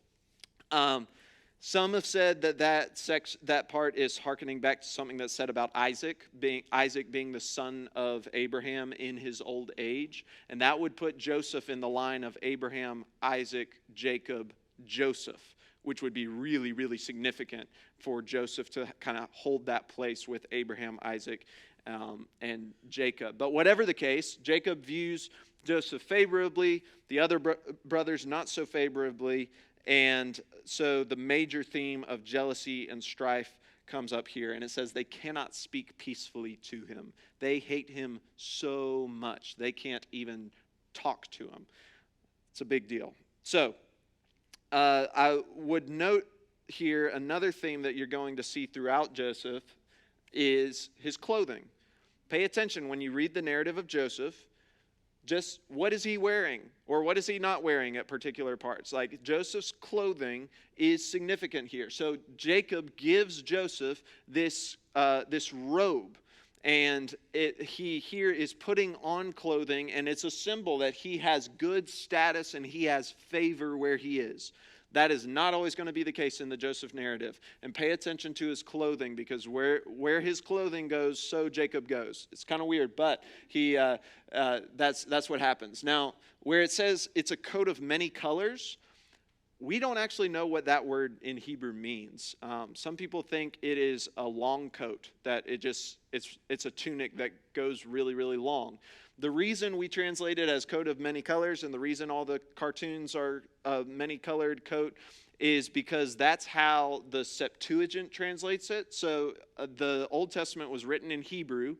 Some have said that part is hearkening back to something that's said about Isaac being the son of Abraham in his old age. And that would put Joseph in the line of Abraham, Isaac, Jacob, Joseph, which would be really, really significant for Joseph to kind of hold that place with Abraham, Isaac, and Jacob. But whatever the case, Jacob views Joseph favorably, the other brothers not so favorably. And so the major theme of jealousy and strife comes up here, and it says they cannot speak peacefully to him. They hate him so much. They can't even talk to him. It's a big deal. So, I would note here another theme that you're going to see throughout Joseph is his clothing. Pay attention when you read the narrative of Joseph. Just what is he wearing, or what is he not wearing at particular parts? Like, Joseph's clothing is significant here. So Jacob gives Joseph this robe, and he here is putting on clothing, and it's a symbol that he has good status and he has favor where he is. That is not always going to be the case in the Joseph narrative. And pay attention to his clothing, because where his clothing goes, so Jacob goes. It's kind of weird, but that's what happens. Now, where it says it's a coat of many colors, we don't actually know what that word in Hebrew means. Some people think it is a long coat, that it's a tunic that goes really, really long. The reason we translate it as coat of many colors, and the reason all the cartoons are a many-colored coat, is because that's how the Septuagint translates it. So the Old Testament was written in Hebrew,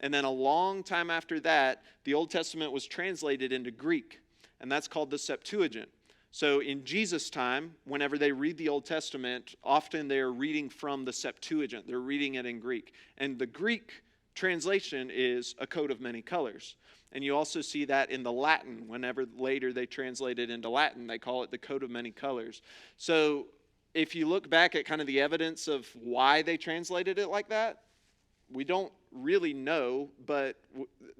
and then a long time after that, the Old Testament was translated into Greek, and that's called the Septuagint. So in Jesus' time, whenever they read the Old Testament, often they're reading from the Septuagint. They're reading it in Greek. And the Greek translation is a coat of many colors. And you also see that in the Latin. Whenever later they translate it into Latin, they call it the coat of many colors. So if you look back at kind of the evidence of why they translated it like that, we don't really know, but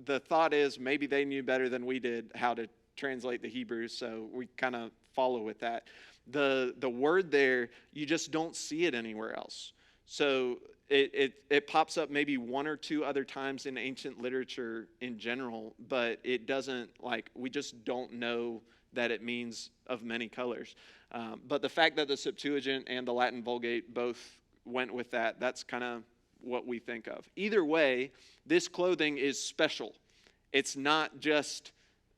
the thought is maybe they knew better than we did how to translate the Hebrew, so we kind of follow with that. The word there, you just don't see it anywhere else. So it pops up maybe one or two other times in ancient literature in general, but it doesn't, we just don't know that it means of many colors. But the fact that the Septuagint and the Latin Vulgate both went with that, that's kind of what we think of. Either way, this clothing is special. It's not just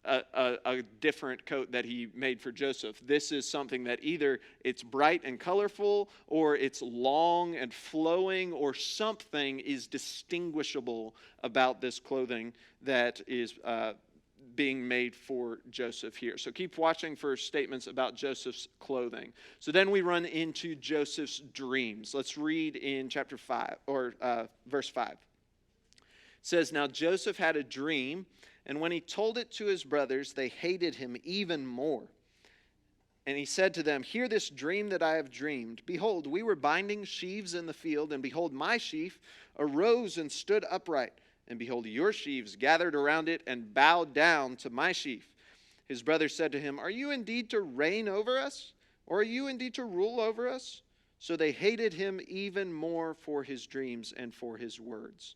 a different coat that he made for Joseph. This is something that either it's bright and colorful, or it's long and flowing, or something is distinguishable about this clothing that is being made for Joseph here. So keep watching for statements about Joseph's clothing. So then we run into Joseph's dreams. Let's read in chapter 5, or verse 5. It says, "Now Joseph had a dream, and when he told it to his brothers, they hated him even more. And he said to them, 'Hear this dream that I have dreamed. Behold, we were binding sheaves in the field, and behold, my sheaf arose and stood upright. And behold, your sheaves gathered around it and bowed down to my sheaf.' His brothers said to him, 'Are you indeed to reign over us? Or are you indeed to rule over us?' So they hated him even more for his dreams and for his words."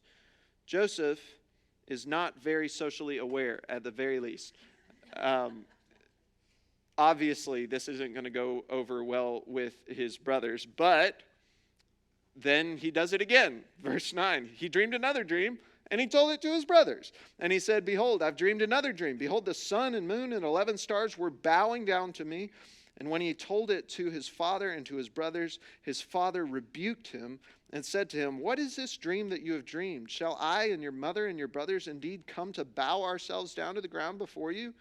Joseph is not very socially aware, at the very least. Obviously, this isn't going to go over well with his brothers, but then he does it again. Verse 9, he dreamed another dream, and he told it to his brothers. And he said, "Behold, I've dreamed another dream. Behold, the sun and moon and 11 stars were bowing down to me." And when he told it to his father and to his brothers, his father rebuked him and said to him, "What is this dream that you have dreamed? Shall I and your mother and your brothers indeed come to bow ourselves down to the ground before you?"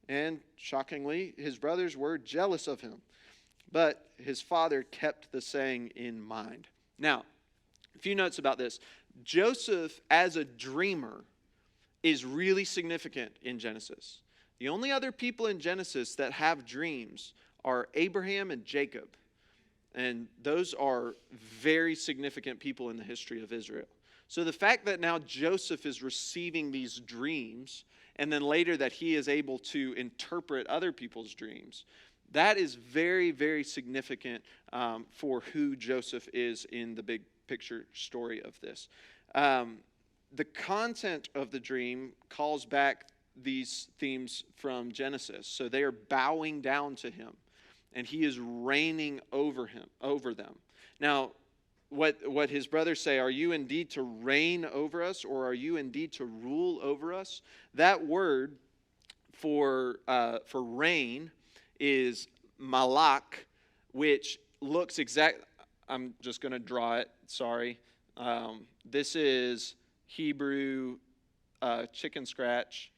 And shockingly, his brothers were jealous of him. But his father kept the saying in mind. Now, a few notes about this. Joseph, as a dreamer, is really significant in Genesis. The only other people in Genesis that have dreams are Abraham and Jacob. And those are very significant people in the history of Israel. So the fact that now Joseph is receiving these dreams, and then later that he is able to interpret other people's dreams, that is very, very significant for who Joseph is in the big picture story of this. The content of the dream calls back these themes from Genesis. So they are bowing down to him, and he is reigning over them. Now, what his brothers say, "Are you indeed to reign over us, or are you indeed to rule over us?" That word for reign is malak, which looks I'm just going to draw it sorry. This is Hebrew chicken scratch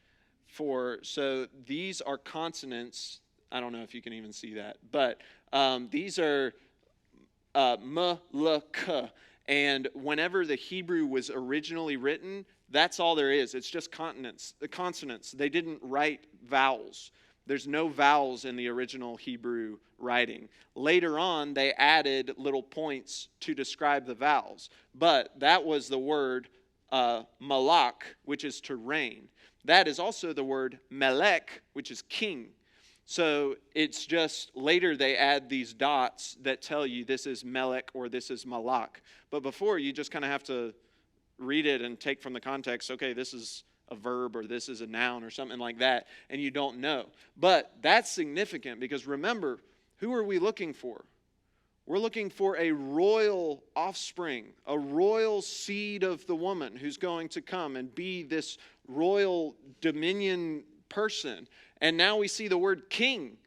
so these are consonants. I don't know if you can even see that, but these are m, l, k. And whenever the Hebrew was originally written, that's all there is. It's just consonants. They didn't write vowels. There's no vowels in the original Hebrew writing. Later on, they added little points to describe the vowels. But that was the word malak, which is to reign. That is also the word melech, which is king. So it's just later they add these dots that tell you this is melech or this is malak. But before, you just kind of have to read it and take from the context, okay, this is a verb or this is a noun or something like that, and you don't know. But that's significant because remember, who are we looking for? We're looking for a royal offspring, a royal seed of the woman who's going to come and be this royal dominion person. And now we see the word king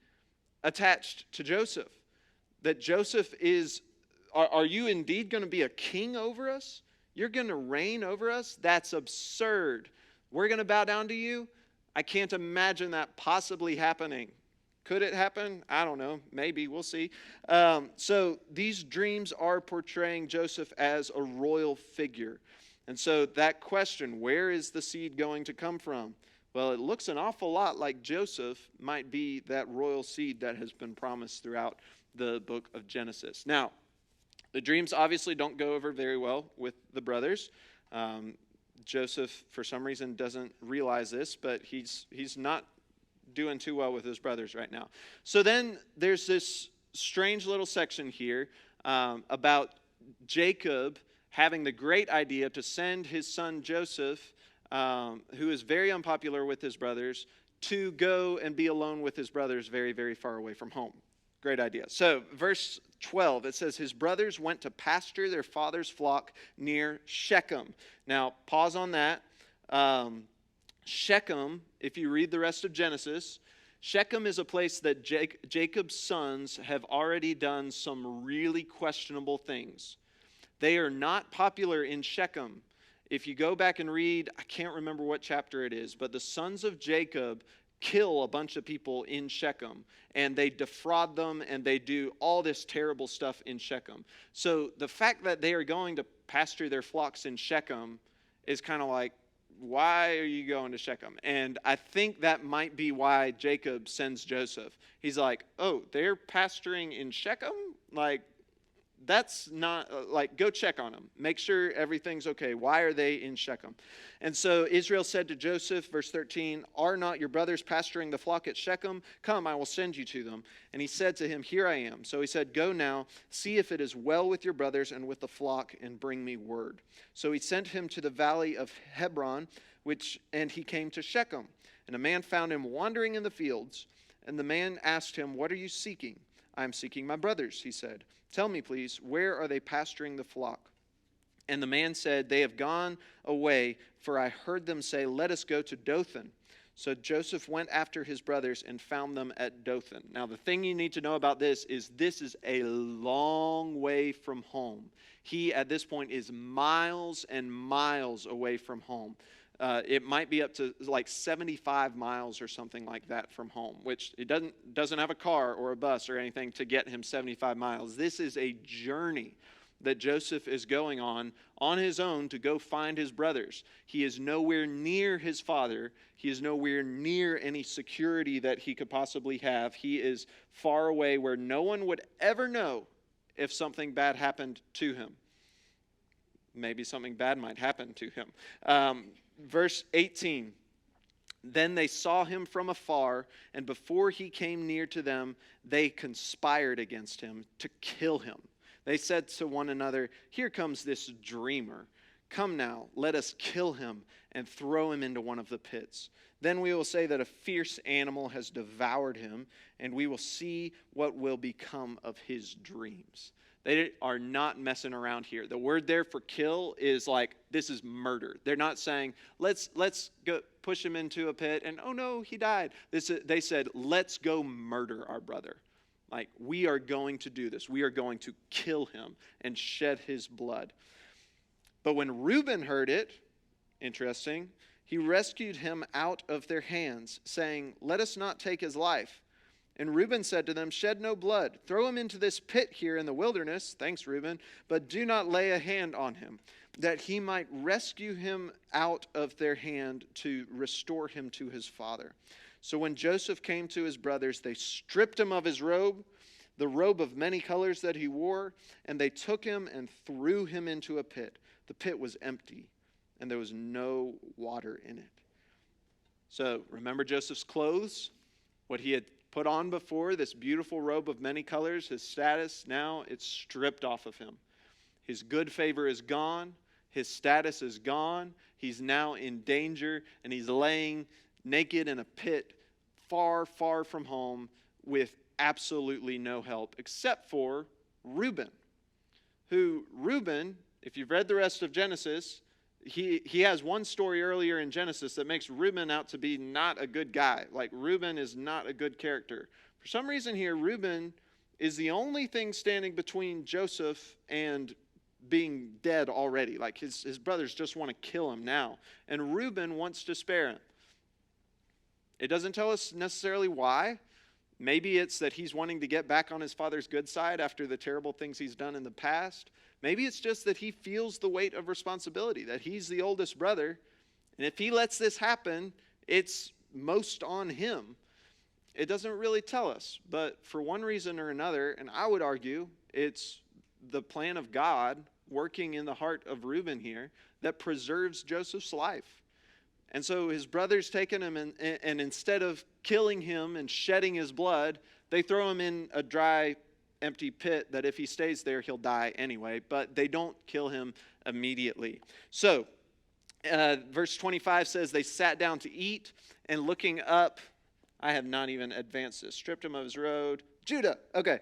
attached to Joseph. That Joseph is, are you indeed going to be a king over us? You're going to reign over us? That's absurd. We're going to bow down to you? I can't imagine that possibly happening. Could it happen? I don't know. Maybe. We'll see. So these dreams are portraying Joseph as a royal figure. And so that question, where is the seed going to come from? Well, it looks an awful lot like Joseph might be that royal seed that has been promised throughout the book of Genesis. Now, the dreams obviously don't go over very well with the brothers. Joseph, for some reason, doesn't realize this, but he's not doing too well with his brothers right now. So then there's this strange little section here about Jacob having the great idea to send his son Joseph, who is very unpopular with his brothers, to go and be alone with his brothers very, very far away from home. Great idea. So verse 12, it says, his brothers went to pasture their father's flock near Shechem. Now, pause on that. Shechem, if you read the rest of Genesis, Shechem is a place that Jacob's sons have already done some really questionable things. They are not popular in Shechem. If you go back and read, I can't remember what chapter it is, but the sons of Jacob kill a bunch of people in Shechem, and they defraud them, and they do all this terrible stuff in Shechem. So the fact that they are going to pasture their flocks in Shechem is kind of like, why are you going to Shechem? And I think that might be why Jacob sends Joseph. He's like, oh, they're pasturing in Shechem? Like, that's not, go check on them. Make sure everything's okay. Why are they in Shechem? And so Israel said to Joseph, verse 13, are not your brothers pasturing the flock at Shechem? Come, I will send you to them. And he said to him, here I am. So he said, go now, see if it is well with your brothers and with the flock, and bring me word. So he sent him to the valley of Hebron, and he came to Shechem. And a man found him wandering in the fields. And the man asked him, what are you seeking? I am seeking my brothers, he said. Tell me, please, where are they pasturing the flock? And the man said, they have gone away, for I heard them say, let us go to Dothan. So Joseph went after his brothers and found them at Dothan. Now, the thing you need to know about this is a long way from home. He, at this point, is miles and miles away from home. It might be up to like 75 miles or something like that from home, which it doesn't have a car or a bus or anything to get him 75 miles. This is a journey that Joseph is going on his own to go find his brothers. He is nowhere near his father. He is nowhere near any security that he could possibly have. He is far away where no one would ever know if something bad happened to him. Maybe something bad might happen to him. Verse 18, then they saw him from afar, and before he came near to them, they conspired against him to kill him. They said to one another, here comes this dreamer. Come now, let us kill him and throw him into one of the pits. Then we will say that a fierce animal has devoured him, and we will see what will become of his dreams. They are not messing around here. The word there for kill is like, this is murder. They're not saying, let's go push him into a pit and, oh no, he died. They said, let's go murder our brother. Like, we are going to do this. We are going to kill him and shed his blood. But when Reuben heard it, interesting, he rescued him out of their hands, saying, "Let us not take his life." And Reuben said to them, "Shed no blood. Throw him into this pit here in the wilderness," thanks Reuben, "but do not lay a hand on him, that he might rescue him out of their hand to restore him to his father." So when Joseph came to his brothers, they stripped him of his robe, the robe of many colors that he wore, and they took him and threw him into a pit. The pit was empty, and there was no water in it. So remember Joseph's clothes, what he had put on before, this beautiful robe of many colors, his status, now it's stripped off of him. His good favor is gone. His status is gone. He's now in danger, and he's laying naked in a pit far, far from home with absolutely no help except for Reuben. Reuben, if you've read the rest of Genesis, he has one story earlier in Genesis that makes Reuben out to be not a good guy. Like, Reuben is not a good character. For some reason here, Reuben is the only thing standing between Joseph and being dead already. Like, his brothers just want to kill him now. And Reuben wants to spare him. It doesn't tell us necessarily why. Maybe it's that he's wanting to get back on his father's good side after the terrible things he's done in the past. Maybe it's just that he feels the weight of responsibility, that he's the oldest brother, and if he lets this happen, it's most on him. It doesn't really tell us, but for one reason or another, and I would argue it's the plan of God working in the heart of Reuben here that preserves Joseph's life. And so his brothers taken him, and instead of killing him and shedding his blood, they throw him in a dry, empty pit that if he stays there, he'll die anyway. But they don't kill him immediately. So, verse 25 says, they sat down to eat, and looking up, I have not even advanced this, stripped him of his robe. Judah, okay.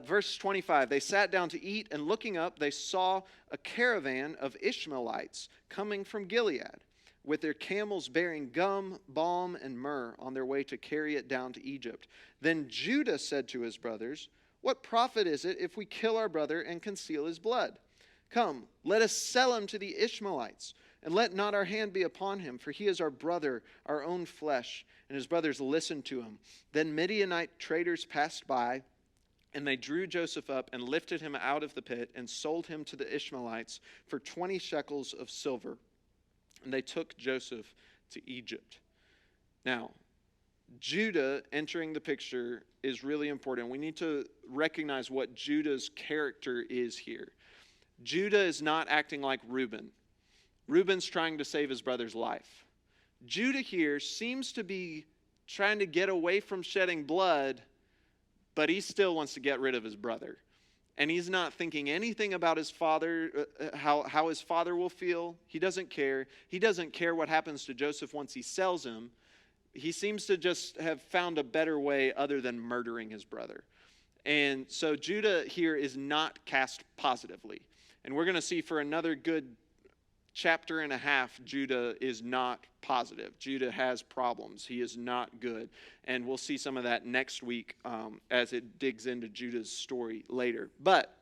Verse 25, they sat down to eat, and looking up, they saw a caravan of Ishmaelites coming from Gilead, with their camels bearing gum, balm, and myrrh on their way to carry it down to Egypt. Then Judah said to his brothers, "What profit is it if we kill our brother and conceal his blood? Come, let us sell him to the Ishmaelites, and let not our hand be upon him, for he is our brother, our own flesh." And his brothers listened to him. Then Midianite traders passed by, and they drew Joseph up and lifted him out of the pit and sold him to the Ishmaelites for 20 shekels of silver. And they took Joseph to Egypt. Now, Judah entering the picture is really important. We need to recognize what Judah's character is here. Judah is not acting like Reuben. Reuben's trying to save his brother's life. Judah here seems to be trying to get away from shedding blood, but he still wants to get rid of his brother. And he's not thinking anything about his father, how his father will feel. He doesn't care. He doesn't care what happens to Joseph once he sells him. He seems to just have found a better way other than murdering his brother. And so Judah here is not cast positively. And we're going to see for another good chapter and a half, Judah is not positive. Judah has problems. He is not good. And we'll see some of that next week as it digs into Judah's story later. But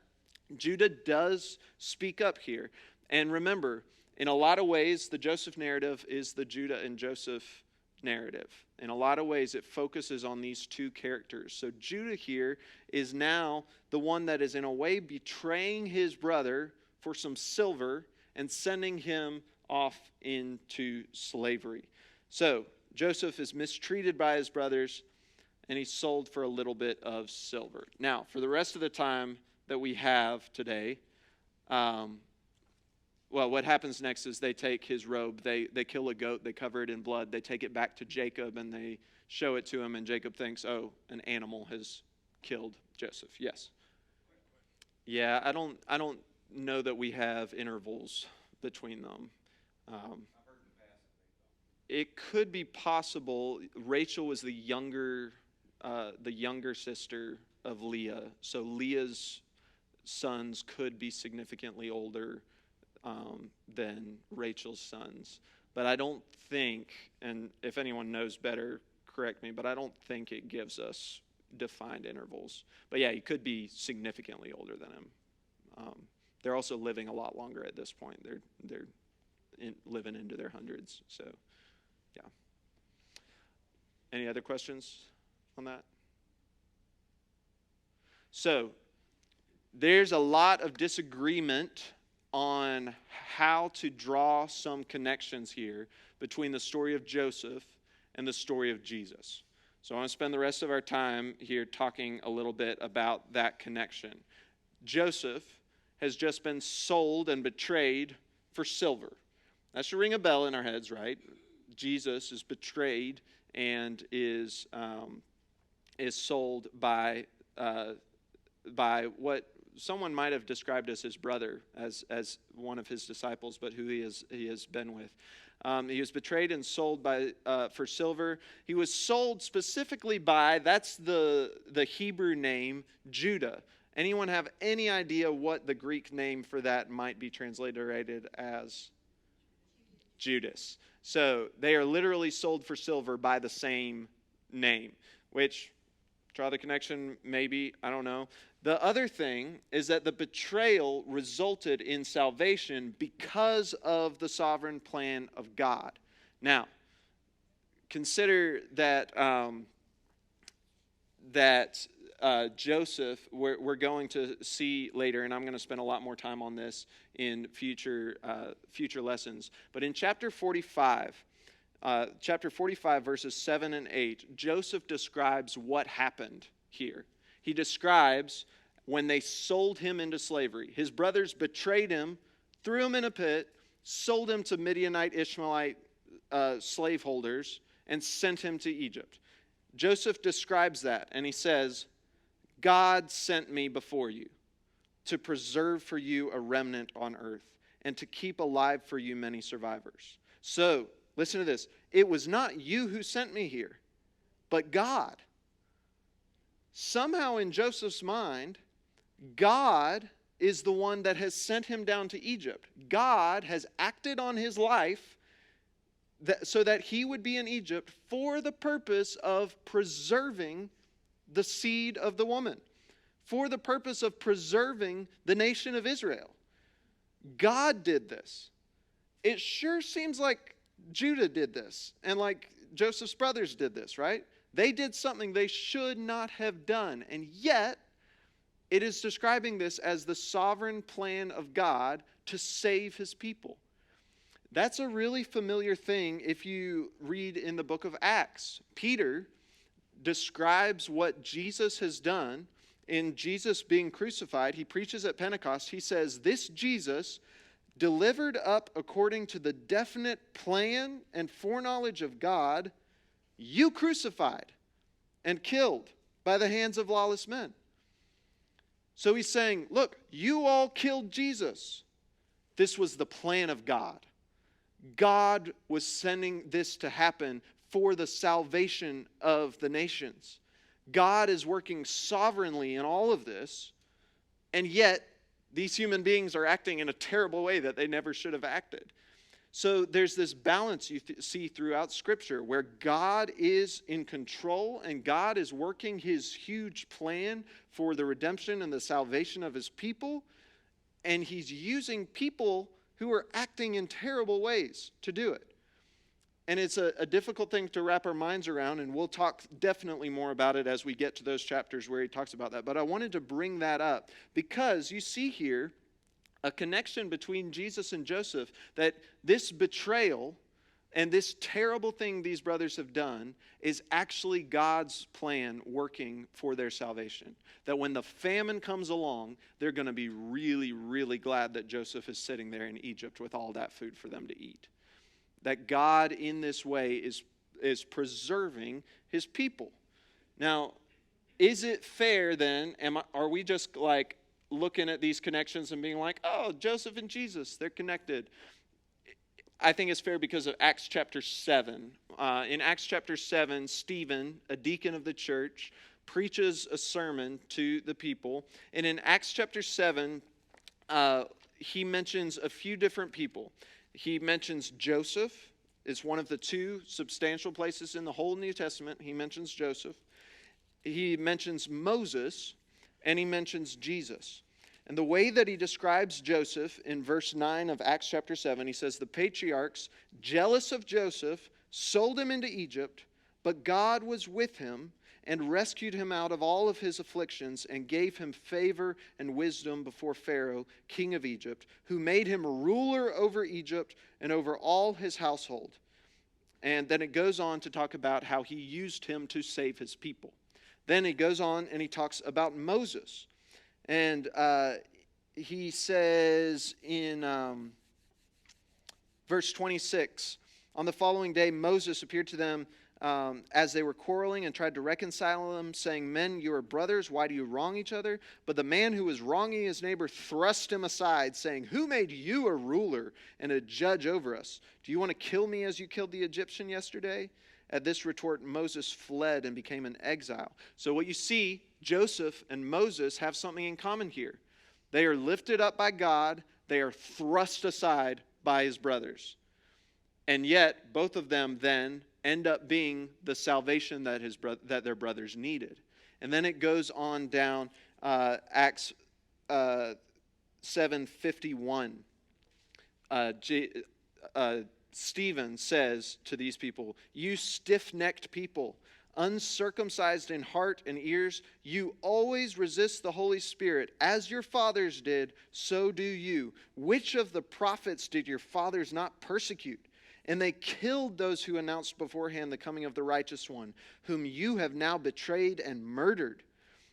Judah does speak up here. And remember, in a lot of ways, the Joseph narrative is the Judah and Joseph narrative. In a lot of ways, it focuses on these two characters. So Judah here is now the one that is in a way betraying his brother for some silver and sending him off into slavery. So Joseph is mistreated by his brothers, and he's sold for a little bit of silver. Now, for the rest of the time that we have today, what happens next is they take his robe, they kill a goat, they cover it in blood, they take it back to Jacob, and they show it to him, and Jacob thinks, oh, an animal has killed Joseph. Yes. Yeah, I don't know that we have intervals between them. It could be possible. Rachel was the younger sister of Leah, so Leah's sons could be significantly older than Rachel's sons. But I don't think, and if anyone knows better, correct me, but I don't think it gives us defined intervals. But yeah, he could be significantly older than him. They're also living a lot longer at this point. They're living into their hundreds. So, yeah. Any other questions on that? So, there's a lot of disagreement on how to draw some connections here between the story of Joseph and the story of Jesus. So I want to spend the rest of our time here talking a little bit about that connection. Joseph has just been sold and betrayed for silver. That should ring a bell in our heads, right? Jesus is betrayed and is sold by what someone might have described as his brother, as one of his disciples, but who he has been with. He was betrayed and sold for silver. He was sold specifically by, that's the Hebrew name, Judah. Anyone have any idea what the Greek name for that might be transliterated as? Judas. So they are literally sold for silver by the same name, which, draw the connection, maybe, I don't know. The other thing is that the betrayal resulted in salvation because of the sovereign plan of God. Now, consider that Joseph, we're going to see later, and I'm going to spend a lot more time on this in future lessons. But in chapter 45, verses 7 and 8, Joseph describes what happened here. He describes when they sold him into slavery. His brothers betrayed him, threw him in a pit, sold him to Midianite, Ishmaelite slaveholders, and sent him to Egypt. Joseph describes that, and he says, God sent me before you to preserve for you a remnant on earth and to keep alive for you many survivors. So, listen to this. It was not you who sent me here, but God. Somehow in Joseph's mind, God is the one that has sent him down to Egypt. God has acted on his life so that he would be in Egypt for the purpose of preserving the seed of the woman, for the purpose of preserving the nation of Israel. God did this. It sure seems like Judah did this, and like Joseph's brothers did this, right? They did something they should not have done, and yet it is describing this as the sovereign plan of God to save his people. That's a really familiar thing if you read in the book of Acts. Peter describes what Jesus has done in Jesus being crucified. He preaches at Pentecost. He says, this Jesus, delivered up according to the definite plan and foreknowledge of God, you crucified and killed by the hands of lawless men. So he's saying, look, you all killed Jesus. This was the plan of God. God was sending this to happen for the salvation of the nations. God is working sovereignly in all of this, and yet these human beings are acting in a terrible way that they never should have acted. So there's this balance you see throughout Scripture where God is in control and God is working his huge plan for the redemption and the salvation of his people, and he's using people who are acting in terrible ways to do it. And it's a difficult thing to wrap our minds around, and we'll talk definitely more about it as we get to those chapters where he talks about that. But I wanted to bring that up because you see here a connection between Jesus and Joseph, that this betrayal and this terrible thing these brothers have done is actually God's plan working for their salvation. That when the famine comes along, they're going to be really, really glad that Joseph is sitting there in Egypt with all that food for them to eat. That God in this way is preserving his people. Now, is it fair then, are we just like looking at these connections and being like, oh, Joseph and Jesus, they're connected? I think it's fair because of Acts chapter 7. In Acts chapter 7, Stephen, a deacon of the church, preaches a sermon to the people. And in Acts chapter 7, he mentions a few different people. He mentions Joseph. It's one of the two substantial places in the whole New Testament. He mentions Joseph. he mentions Moses and he mentions Jesus. And the way that he describes Joseph in verse 9 of Acts chapter 7, he says, the patriarchs, jealous of Joseph, sold him into Egypt, but God was with him and rescued him out of all of his afflictions and gave him favor and wisdom before Pharaoh, king of Egypt, who made him ruler over Egypt and over all his household. And then it goes on to talk about how he used him to save his people. Then he goes on and he talks about Moses. And he says in verse 26, on the following day Moses appeared to them as they were quarreling and tried to reconcile them, saying, men, you are brothers, why do you wrong each other? But the man who was wronging his neighbor thrust him aside, saying, who made you a ruler and a judge over us? Do you want to kill me as you killed the Egyptian yesterday? At this retort, Moses fled and became an exile. So what you see, Joseph and Moses have something in common here. They are lifted up by God. They are thrust aside by his brothers. And yet, both of them then end up being the salvation that that their brothers needed. And then it goes on down, Acts 7:51. Stephen says to these people, you stiff-necked people, uncircumcised in heart and ears, you always resist the Holy Spirit. As your fathers did, so do you. Which of the prophets did your fathers not persecute? And they killed those who announced beforehand the coming of the righteous one, whom you have now betrayed and murdered.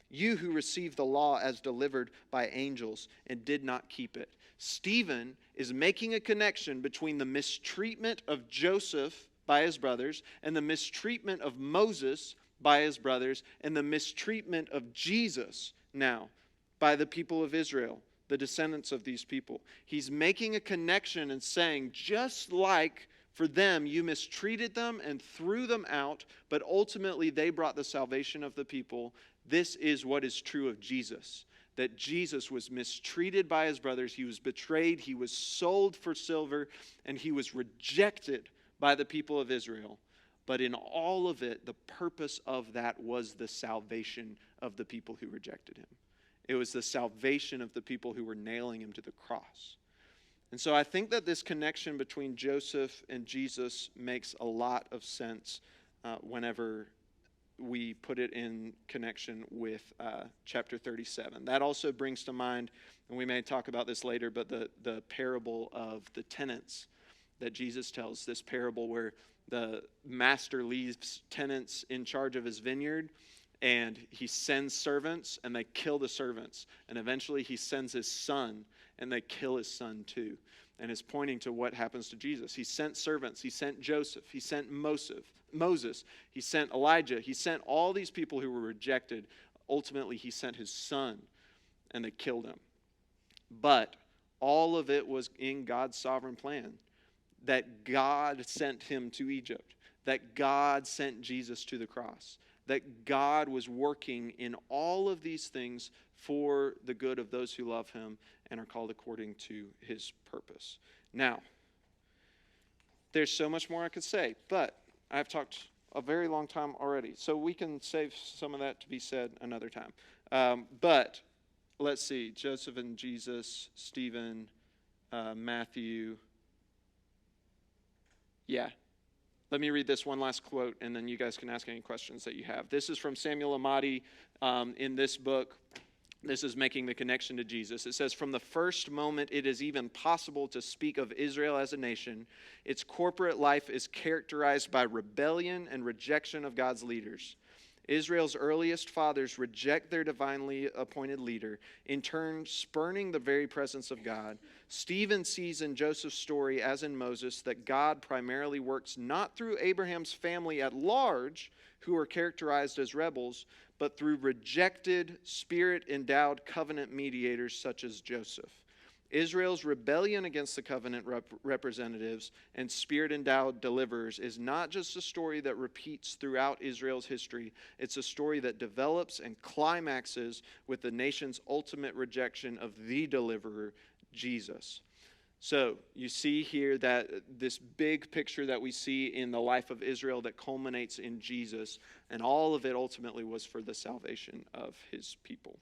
You who received the law as delivered by angels and did not keep it. Stephen is making a connection between the mistreatment of Joseph by his brothers and the mistreatment of Moses by his brothers and the mistreatment of Jesus now by the people of Israel, the descendants of these people. He's making a connection and saying, just like for them, you mistreated them and threw them out, but ultimately they brought the salvation of the people. This is what is true of Jesus. That Jesus was mistreated by his brothers, he was betrayed, he was sold for silver, and he was rejected by the people of Israel. But in all of it, the purpose of that was the salvation of the people who rejected him. It was the salvation of the people who were nailing him to the cross. And so I think that this connection between Joseph and Jesus makes a lot of sense whenever we put it in connection with chapter 37. That also brings to mind, and we may talk about this later, but the parable of the tenants that Jesus tells, this parable where the master leaves tenants in charge of his vineyard, and he sends servants, and they kill the servants. And eventually he sends his son, and they kill his son too. And is pointing to what happens to Jesus. He sent servants. He sent Joseph. He sent Moses. He sent Elijah. He sent all these people who were rejected. Ultimately, he sent his son, and they killed him. But all of it was in God's sovereign plan. That God sent him to Egypt. That God sent Jesus to the cross. That God was working in all of these things for the good of those who love him and are called according to his purpose. Now, there's so much more I could say, but I've talked a very long time already, so we can save some of that to be said another time. But let's see, Joseph and Jesus, Stephen, Matthew. Yeah. Let me read this one last quote, and then you guys can ask any questions that you have. This is from Samuel Amati in this book. This is making the connection to Jesus. It says, from the first moment it is even possible to speak of Israel as a nation, its corporate life is characterized by rebellion and rejection of God's leaders. Israel's earliest fathers reject their divinely appointed leader, in turn spurning the very presence of God. Stephen sees in Joseph's story, as in Moses, that God primarily works not through Abraham's family at large, who are characterized as rebels, but through rejected, spirit-endowed covenant mediators such as Joseph. Israel's rebellion against the covenant representatives and spirit-endowed deliverers is not just a story that repeats throughout Israel's history. It's a story that develops and climaxes with the nation's ultimate rejection of the deliverer, Jesus. So you see here that this big picture that we see in the life of Israel that culminates in Jesus, and all of it ultimately was for the salvation of his people.